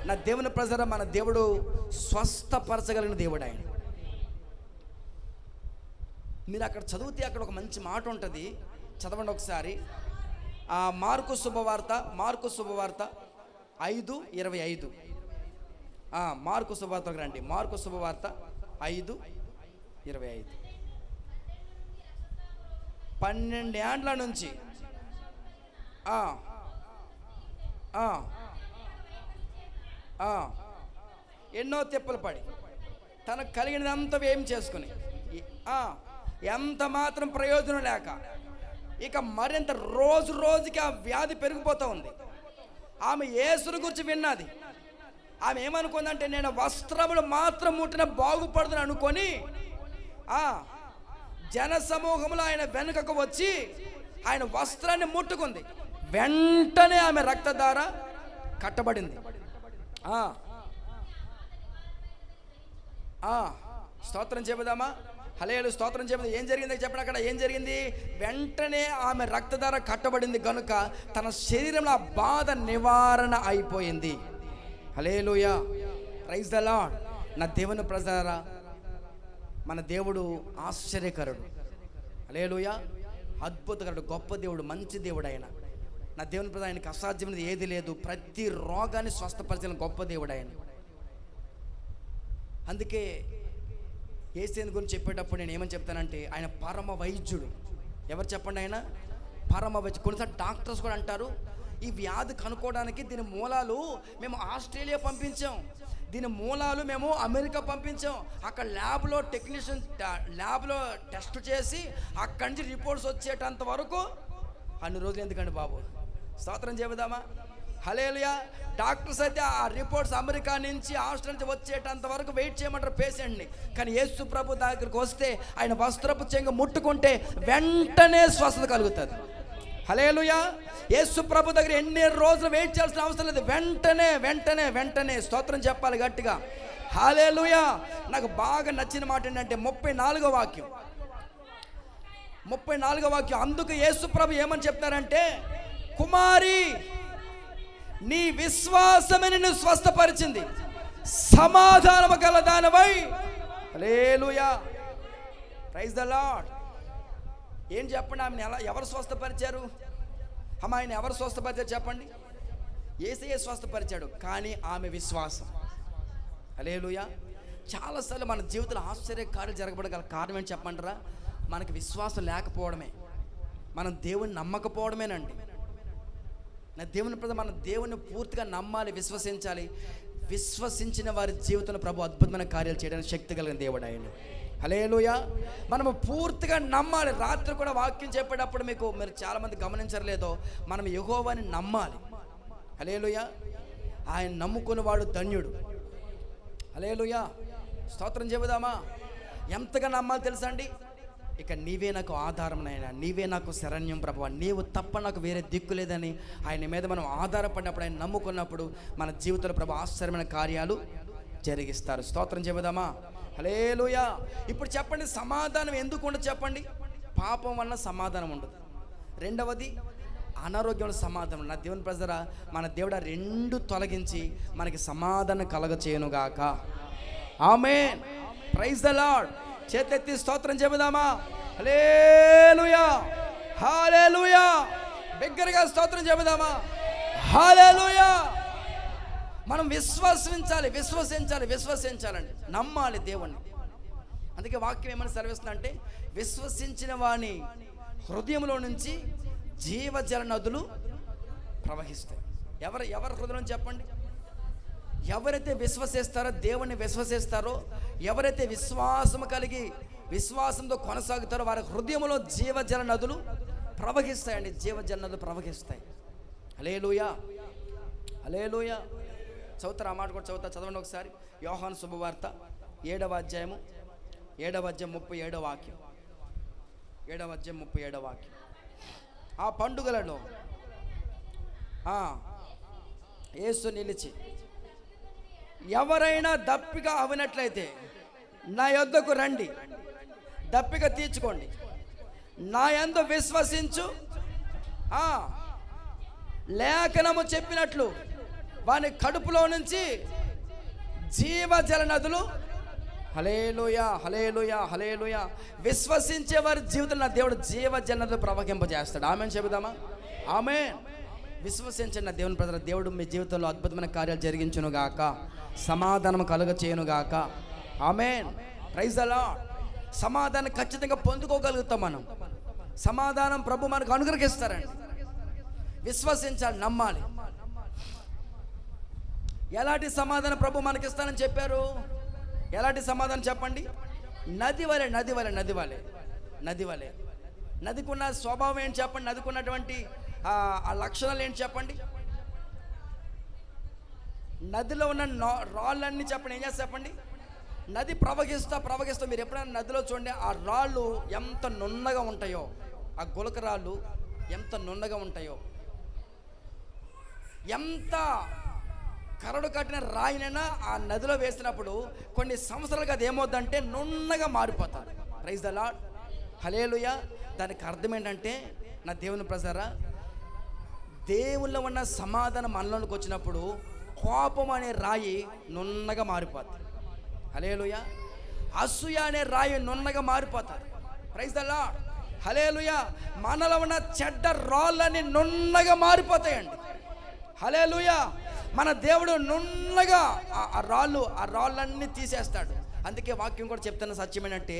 నా దేవుని ప్రజల, మన దేవుడు స్వస్థపరచగలిగిన దేవుడు ఆయన. మీరు అక్కడ చదివితే అక్కడ ఒక మంచి మాట ఉంటుంది, చదవండి ఒకసారి. మార్కు శుభవార్త 5:25. మార్కు శుభవార్తకు రండి. మార్కు శుభవార్త 5:25. 12 ఏండ్ల నుంచి ఎన్నో తిప్పలు పడి తనకు కలిగినదంతా ఏం చేసుకుని ఎంత మాత్రం ప్రయోజనం లేక ఇక మరింత రోజు రోజుకి ఆ వ్యాధి పెరిగిపోతూ ఉంది. ఆమె యేసుని గురించి విన్నది. ఆమె ఏమనుకుందంటే, నేను వస్త్రములు మాత్రం ముట్టిన బాగుపడుతుంది అనుకొని జన సమూహంలో ఆయన వెనుకకు వచ్చి ఆయన వస్త్రాన్ని ముట్టుకుంది. వెంటనే ఆమె రక్తధార కట్టబడింది. స్తోత్రం చెబుదామా? హల్లెలూయా. స్తోత్రం చెబుదా. ఏం జరిగింది చెప్పండి. అక్కడ ఏం జరిగింది? వెంటనే ఆమె రక్తధార కట్టబడింది కనుక తన శరీరంలో ఆ బాధ నివారణ అయిపోయింది. హల్లెలూయా. Praise the lord. నా దేవుని ప్రజలారా, మన దేవుడు ఆశ్చర్యకరుడు. హల్లెలూయా. అద్భుతకరుడు, గొప్ప దేవుడు, మంచి దేవుడు ఆయన. నా దేవుని ప్రజలు, ఆయనకి అసాధ్యమైనది ఏది లేదు. ప్రతి రోగాన్ని స్వస్థపరిచిన గొప్ప దేవుడు ఆయన. అందుకే యేసుని గురించి చెప్పేటప్పుడు నేను ఏమని చెప్తానంటే, ఆయన పరమ వైద్యుడు. ఎవరు చెప్పండి? ఆయన పరమ వైద్యుడు. కొన్నిసార్లు డాక్టర్స్ కూడా అంటారు, ఈ వ్యాధి కనుక్కోవడానికి దీని మూలాలు మేము ఆస్ట్రేలియా పంపించాం, దీని మూలాలు మేము అమెరికా పంపించాం, అక్కడ ల్యాబ్లో టెస్ట్ చేసి అక్కడి నుంచి రిపోర్ట్స్ వచ్చేటంత వరకు అన్ని రోజులు ఎందుకండి బాబు? స్తోత్రం చెబుదామా? హల్లెలూయా. డాక్టర్స్ అయితే ఆ రిపోర్ట్స్ అమెరికా నుంచి, ఆస్ట్రేలియా నుంచి వచ్చేటంత వరకు వెయిట్ చేయమంటారు పేషెంట్ని. కానీ యేసు ప్రభు దగ్గరికి వస్తే, ఆయన వస్త్రపు చెంగు ముట్టుకుంటే వెంటనే స్వస్థత కలుగుతుంది. హల్లెలూయా. యేసు ప్రభు దగ్గర ఎన్ని రోజులు వెయిట్ చేయాల్సిన అవసరం లేదు. వెంటనే వెంటనే వెంటనే స్తోత్రం చెప్పాలి గట్టిగా. హల్లెలూయా. నాకు బాగా నచ్చిన మాట ఏంటంటే 34వ వాక్యం. 34వ వాక్యం. అందుకు యేసు ప్రభు ఏమని చెప్తారంటే, కుమారి, నీ విశ్వాసమే నిన్ను స్వస్థపరిచింది, సమాధానము గల దానివై. హల్లెలూయా. Praise the lord. ఏం చెప్పండి? ఆమెను ఎవరు స్వస్థపరిచారు? ఆయన ఎవరు స్వస్థపరిచారు చెప్పండి? యేసయ్య స్వస్థపరిచాడు, కానీ ఆమె విశ్వాసం. హల్లెలూయా. చాలాసార్లు మన జీవితంలో ఆశ్చర్యకార్యాలు జరగబడగల కారణం ఏంటి చెప్పంటారా? మనకి విశ్వాసం లేకపోవడమే, మనం దేవుని నమ్మకపోవడమేనండి. నా దేవుని ప్రజలు, మన దేవుని పూర్తిగా నమ్మాలి, విశ్వసించాలి. విశ్వసించిన వారి జీవితంలో ప్రభు అద్భుతమైన కార్యాలు చేయడానికి శక్తి కలిగిన దేవుడు ఆయన. హల్లెలూయా. మనము పూర్తిగా నమ్మాలి. రాత్రి కూడా వాక్యం చెప్పేటప్పుడు మీరు చాలామంది గమనించలేదో, మనం యెహోవాని నమ్మాలి. హల్లెలూయా. ఆయన నమ్ముకునేవాడు ధన్యుడు. హల్లెలూయా. స్తోత్రం చెబుదామా? ఎంతగా నమ్మాలి తెలుసా అండి? ఇక నీవే నాకు ఆధారమునైనా, నీవే నాకు శరణ్యం ప్రభువా, నీవు తప్ప నాకు వేరే దిక్కు లేదని ఆయన మీద మనం ఆధారపడినప్పుడు, ఆయన నమ్ముకున్నప్పుడు మన జీవితంలో ప్రభు ఆశ్చర్యమైన కార్యాలు జరిగిస్తారు. స్తోత్రం చెబుదామా? హల్లెలూయా. ఇప్పుడు చెప్పండి, సమాధానం ఎందుకు ఉండదు చెప్పండి? పాపం వల్ల సమాధానం ఉండదు. రెండవది అనారోగ్యం సమాధానం. నా దేవుని ప్రజరా, మన దేవుడు రెండు తొలగించి మనకి సమాధానం కలగచేయునుగాక. ఆమేన్. Praise the lord. చేతెత్తి స్తోత్రం చెబుదామా? హల్లెలూయా, హల్లెలూయా. బిగ్గరగా స్తోత్రం చెబుదామా? హల్లెలూయా. మనం విశ్వసించాలండి, నమ్మాలి దేవుణ్ణి. అందుకే వాక్యం ఏమని సెలవిస్తుందంటే, విశ్వసించిన వాని హృదయంలో నుంచి జీవజల నదులు ప్రవహిస్తాయి. ఎవరి హృదయం చెప్పండి? ఎవరైతే విశ్వసిస్తారో, దేవుణ్ణి విశ్వసిస్తారో, ఎవరైతే విశ్వాసం కలిగి విశ్వాసంతో కొనసాగుతారో, వారి హృదయంలో జీవజల నదులు ప్రవహిస్తాయండి. జీవజల నదులు ప్రవహిస్తాయి. హల్లెలూయా, హల్లెలూయా. చదువుతారు ఆ మాట కూడా చదవండి ఒకసారి. యోహాను శుభవార్త 7వ అధ్యాయము 37వ వాక్యం. 7వ అధ్యాయం 37వ వాక్యం. ఆ పండుగలలో యేసు నిలిచి, ఎవరైనా దప్పిక అవనట్లయితే నా యొద్దకు రండి, దప్పిక తీర్చుకోండి. నా యందు విశ్వసించు, లేఖనము చెప్పినట్లు వాని కడుపులో నుంచి జీవజల నదులు. హల్లెలూయా, హల్లెలూయా, హల్లెలూయా. విశ్వసించే వారి జీవితంలో నా దేవుడు జీవజల నదులు ప్రవహింపజేస్తాడు. ఆమేన్ చెబుదామా? ఆమేన్. విశ్వసించండి నా దేవుని ప్రజల. దేవుడు మీ జీవితంలో అద్భుతమైన కార్యాలు జరిగించునుగాక, సమాధానం కలుగ చేయునుగాక. ఆమేన్. Praise the lord. సమాధానం ఖచ్చితంగా పొందుకోగలుగుతాం మనం. సమాధానం ప్రభు మనకు అనుగ్రహిస్తారండి. విశ్వసించాలి, నమ్మాలి. ఎలాంటి సమాధానం ప్రభు మనకి ఇస్తానని చెప్పారు? ఎలాంటి సమాధానం చెప్పండి? నది వలె. నదికి ఉన్న స్వభావం ఏంటి చెప్పండి? నదికి ఉన్నటువంటి ఆ లక్షణాలు ఏంటి చెప్పండి? నదిలో ఉన్న రాళ్ళన్నీ చెప్పండి. ఏం చేస్తా చెప్పండి? నది ప్రవహిస్తూ మీరు ఎప్పుడైనా నదిలో చూడండి, ఆ రాళ్ళు ఎంత నున్నగా ఉంటాయో, ఆ గులక రాళ్ళు ఎంత నున్నగా ఉంటాయో, ఎంత కరడు కట్టిన రాయినైనా ఆ నదిలో వేసినప్పుడు కొన్ని సంవత్సరాలుగా అది ఏమవుద్దంటే నున్నగా మారిపోతారు. ప్రైజ్ ద లార్డ్, హల్లెలూయా. దానికి అర్థం ఏంటంటే, నా దేవుని ప్రజారా, దేవుళ్ళో ఉన్న సమాధానం మనలోకి వచ్చినప్పుడు కోపం అనే రాయి నున్నగా మారిపోతుంది. హల్లెలూయా. అసూయ అనే రాయి నున్నగా మారిపోతారు. ప్రైజ్ ద లార్డ్, హల్లెలూయా. మనలో ఉన్న చెడ్డ రాళ్ళని నున్నగా మారిపోతాయండి. హల్లెలూయా. మన దేవుడు నున్నగా ఆ రాళ్ళన్నీ తీసేస్తాడు. అందుకే వాక్యం కూడా చెప్తున్న సత్యం ఏంటంటే,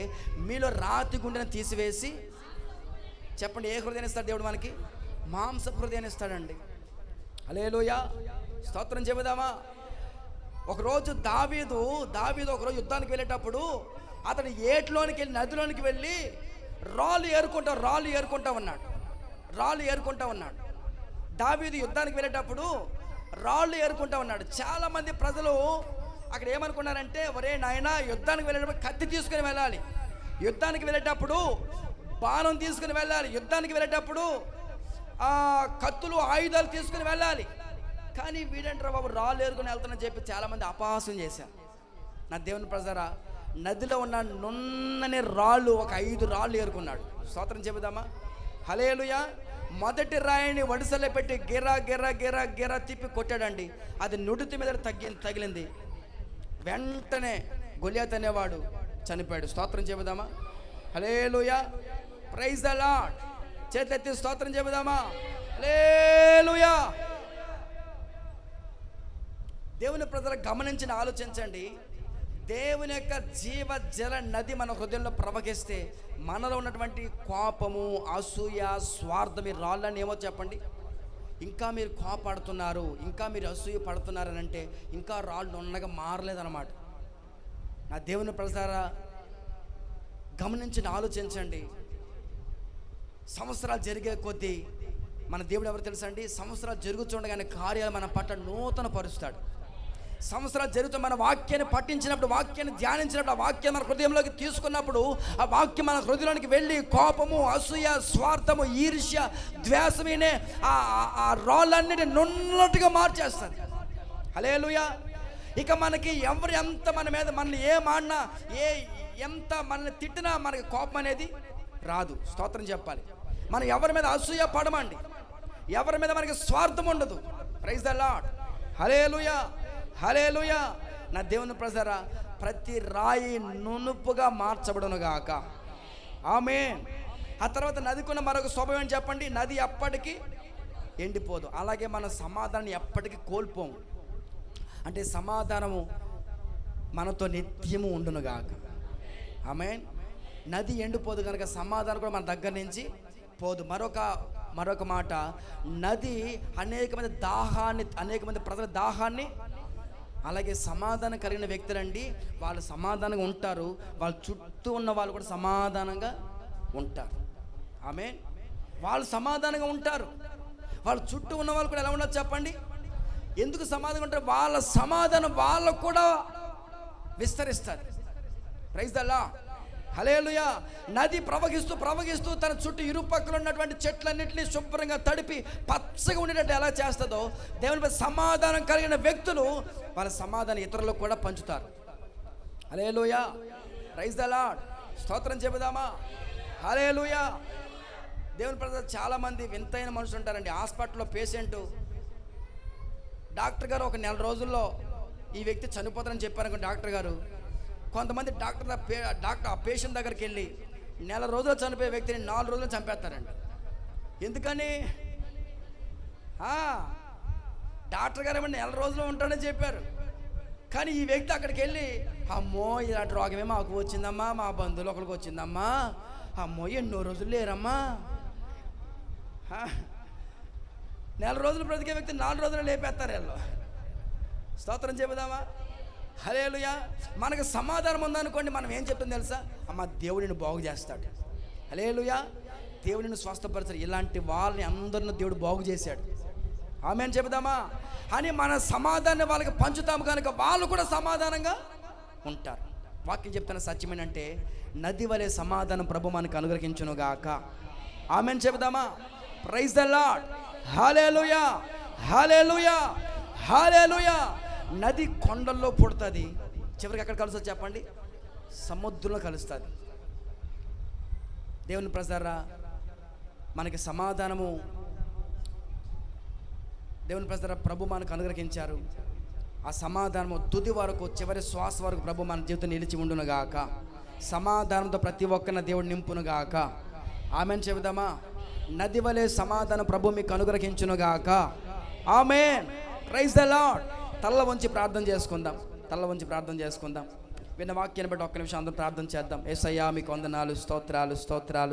మీలో రాతి గుండెను తీసివేసి, చెప్పండి, ఏ హృదయాన్ని ఇస్తాడు దేవుడు మనకి? మాంస హృదయాన్ని ఇస్తాడండి. హల్లెలూయా. స్తోత్రం చెబుదామా? ఒకరోజు దావీదు ఒకరోజు యుద్ధానికి వెళ్ళేటప్పుడు అతడు ఏట్లోనికి వెళ్ళి, నదిలోనికి వెళ్ళి రాళ్ళు ఏరుకుంటా ఉన్నాడు. దావీదు యుద్ధానికి వెళ్ళేటప్పుడు రాళ్ళు ఏరుకుంటా ఉన్నాడు. చాలామంది ప్రజలు అక్కడ ఏమనుకున్నారంటే, ఒరే నాయనా, యుద్ధానికి వెళ్ళేటప్పుడు కత్తి తీసుకుని వెళ్ళాలి, యుద్ధానికి వెళ్ళేటప్పుడు బాణం తీసుకుని వెళ్ళాలి, యుద్ధానికి వెళ్ళేటప్పుడు కత్తులు ఆయుధాలు తీసుకుని వెళ్ళాలి. కానీ వీడంటారా బాబు, రాళ్ళు ఏరుకుని వెళ్తానని చెప్పి చాలామంది అపహాస్యం చేశారు. నా దేవుని ప్రజరా, నదిలో ఉన్న నున్నని రాళ్ళు ఒక 5 రాళ్ళు ఏరుకున్నాడు. స్తోత్రం చెబుదామా? హల్లెలూయా. మొదటి రాయిని వడిసలో పెట్టి గిరా తిప్పి కొట్టాడండి. అది నుడితి మీద తగిలింది. వెంటనే గొలియాత్ అనేవాడు చనిపోయాడు. స్తోత్రం చెబుదామా? హల్లెలూయా. Praise the lord. చేతెత్తి స్తోత్రం చెబుదామా? హల్లెలూయా. దేవుని ప్రజలు గమనించిన ఆలోచించండి. దేవుని యొక్క జీవ జల నది మన హృదయంలో ప్రవహిస్తే మనలో ఉన్నటువంటి కోపము, అసూయ, స్వార్థం, ఈ రాళ్ళని ఏమో చెప్పండి. ఇంకా మీరు కోపడుతున్నారు, ఇంకా మీరు అసూయ పడుతున్నారని అంటే ఇంకా రాళ్ళు ఉన్నగా మారలేదన్నమాట. నా దేవుని ప్రజలారా, గమనించిన ఆలోచించండి. సంవత్సరాలు జరిగే కొద్దీ మన దేవుడు ఎవరు తెలుసా అండి? సంవత్సరాలు జరుగుతుండగానే కార్యాలు మన పట్ల నూతన పరుస్తాడు. సంవత్సరాలు జరుగుతూ మన వాక్యాన్ని పఠించినప్పుడు, వాక్యాన్ని ధ్యానించినప్పుడు, ఆ వాక్యం మన హృదయంలోకి తీసుకున్నప్పుడు, ఆ వాక్యం మన హృదయంలోకి వెళ్ళి కోపము, అసూయ, స్వార్థము, ఈర్ష్య, ద్వేషమనే ఆ రాళ్ళన్నిటి నున్నట్టుగా మార్చేస్తుంది. హల్లెలూయా. ఇక మనకి ఎవరు ఎంత మన మీద మనల్ని ఏమాడినా, ఎంత మనల్ని తిట్టినా మనకి కోపం అనేది రాదు. స్తోత్రం చెప్పాలి. మనం ఎవరి మీద అసూయ పడమండి, ఎవరి మీద మనకి స్వార్థం ఉండదు. Praise the lord. Hallelujah, hallelujah. నా దేవుని ప్రజరా, ప్రతి రాయి నునుపుగా మార్చబడును గాక. ఆమేన్. ఆ తర్వాత నదికున్న మరొక స్వభావం ఏంటి చెప్పండి? నది ఎప్పటికీ ఎండిపోదు. అలాగే మన సమాధానం ఎప్పటికీ కోల్పోము. అంటే సమాధానము మనతో నిత్యము ఉండును గాక. ఆమేన్. నది ఎండిపోదు కనుక సమాధానం కూడా మన దగ్గర నుంచి పోదు. మరొక మాట, నది అనేక మంది ప్రజల దాహాన్ని, అలాగే సమాధానం కలిగిన వ్యక్తులండి, వాళ్ళు సమాధానంగా ఉంటారు, వాళ్ళ చుట్టూ ఉన్న వాళ్ళు కూడా సమాధానంగా ఉంటారు. ఆమేన్. వాళ్ళు సమాధానంగా ఉంటారు, వాళ్ళ చుట్టూ ఉన్న వాళ్ళు కూడా ఎలా ఉండదు చెప్పండి? ఎందుకు సమాధానంగా ఉంటారు? వాళ్ళ సమాధానం వాళ్ళకు కూడా విస్తరిస్తారు. Praise the lord. హల్లెలూయా. నది ప్రవహిస్తూ తన చుట్టూ ఇరుపక్కల ఉన్నటువంటి చెట్లన్నింటినీ శుభ్రంగా తడిపి పచ్చగా ఉండేటట్టు ఎలా చేస్తుందో, దేవునిపై సమాధానం కలిగిన వ్యక్తులు వాళ్ళ సమాధానం ఇతరులకు కూడా పంచుతారు. హల్లెలూయా. Praise the lord. స్తోత్రం చెబుదామా? హల్లెలూయా. దేవుని ప్రజలు చాలామంది వింతైన మనుషులు ఉంటారండి. హాస్పిటల్లో పేషెంట్, డాక్టర్ గారు ఒక నెల రోజుల్లో ఈ వ్యక్తి చనిపోతారని చెప్పారు డాక్టర్ గారు. కొంతమంది డాక్టర్ ఆ పేషెంట్ దగ్గరికి వెళ్ళి నెల రోజులు చనిపోయే వ్యక్తిని 4 రోజులు చంపేస్తారండి. ఎందుకని? డాక్టర్ గారు ఏమన్నా నెల రోజులు ఉంటాడని చెప్పారు, కానీ ఈ వ్యక్తి అక్కడికి వెళ్ళి, అమ్మో ఇలాంటి రోగమే మాకు వచ్చిందమ్మా, మా బంధువులు ఒకరికి వచ్చిందమ్మా, అమ్మో ఎన్నో రోజులు లేరమ్మా. నెల రోజులు బ్రతికే వ్యక్తి 4 రోజులు లేపేస్తారు వీళ్ళు. స్తోత్రం చెబుదామా? హల్లెలూయా. మనకు సమాధానం ఉందనుకోండి, మనం ఏం చెప్తాం తెలుసా? అమ్మ దేవుడిని బాగు చేస్తాడు. హల్లెలూయా. దేవుడిని స్వస్థపరచాడు. ఇలాంటి వాళ్ళని అందరిని దేవుడు బాగు చేశాడు. ఆమేన్ చెబుదామా? అని మన సమాధానాన్ని వాళ్ళకి పంచుతాము కనుక వాళ్ళు కూడా సమాధానంగా ఉంటారు. వాక్యం చెప్తున్న సత్యమేనంటే, నది వలె సమాధానం ప్రభు మనకు అనుగ్రహించును గాక. ఆమేన్ చెబుదామా? Praise the lord. Hallelujah, hallelujah, hallelujah. నది కొండల్లో పుడుతుంది, చివరికి ఎక్కడ కలుస్తుంది చెప్పండి? సముద్రంలో కలుస్తుంది. దేవుని ప్రజారా, మనకి సమాధానము దేవుని ప్రజారా ప్రభు మనకు అనుగ్రహించారు. ఆ సమాధానము తుది వరకు, చివరి శ్వాస వరకు ప్రభు మన జీవితం నిలిచి ఉండును గాక. సమాధానంతో ప్రతి ఒక్కరిని దేవుడు నింపును గాక. ఆమేన్ చెబుదామా? నది వలె సమాధానం ప్రభు మీకు అనుగ్రహించును గాక. ఆమేన్. Praise the lord. తల్ల వంచి ప్రార్థన చేసుకుందాం. విన్న వాక్యాన్ని బట్టి ఒక్క నిమిషం అందరం ప్రార్థన చేద్దాం. యేసయ్యా మీకు వందనాలు, స్తోత్రాలు.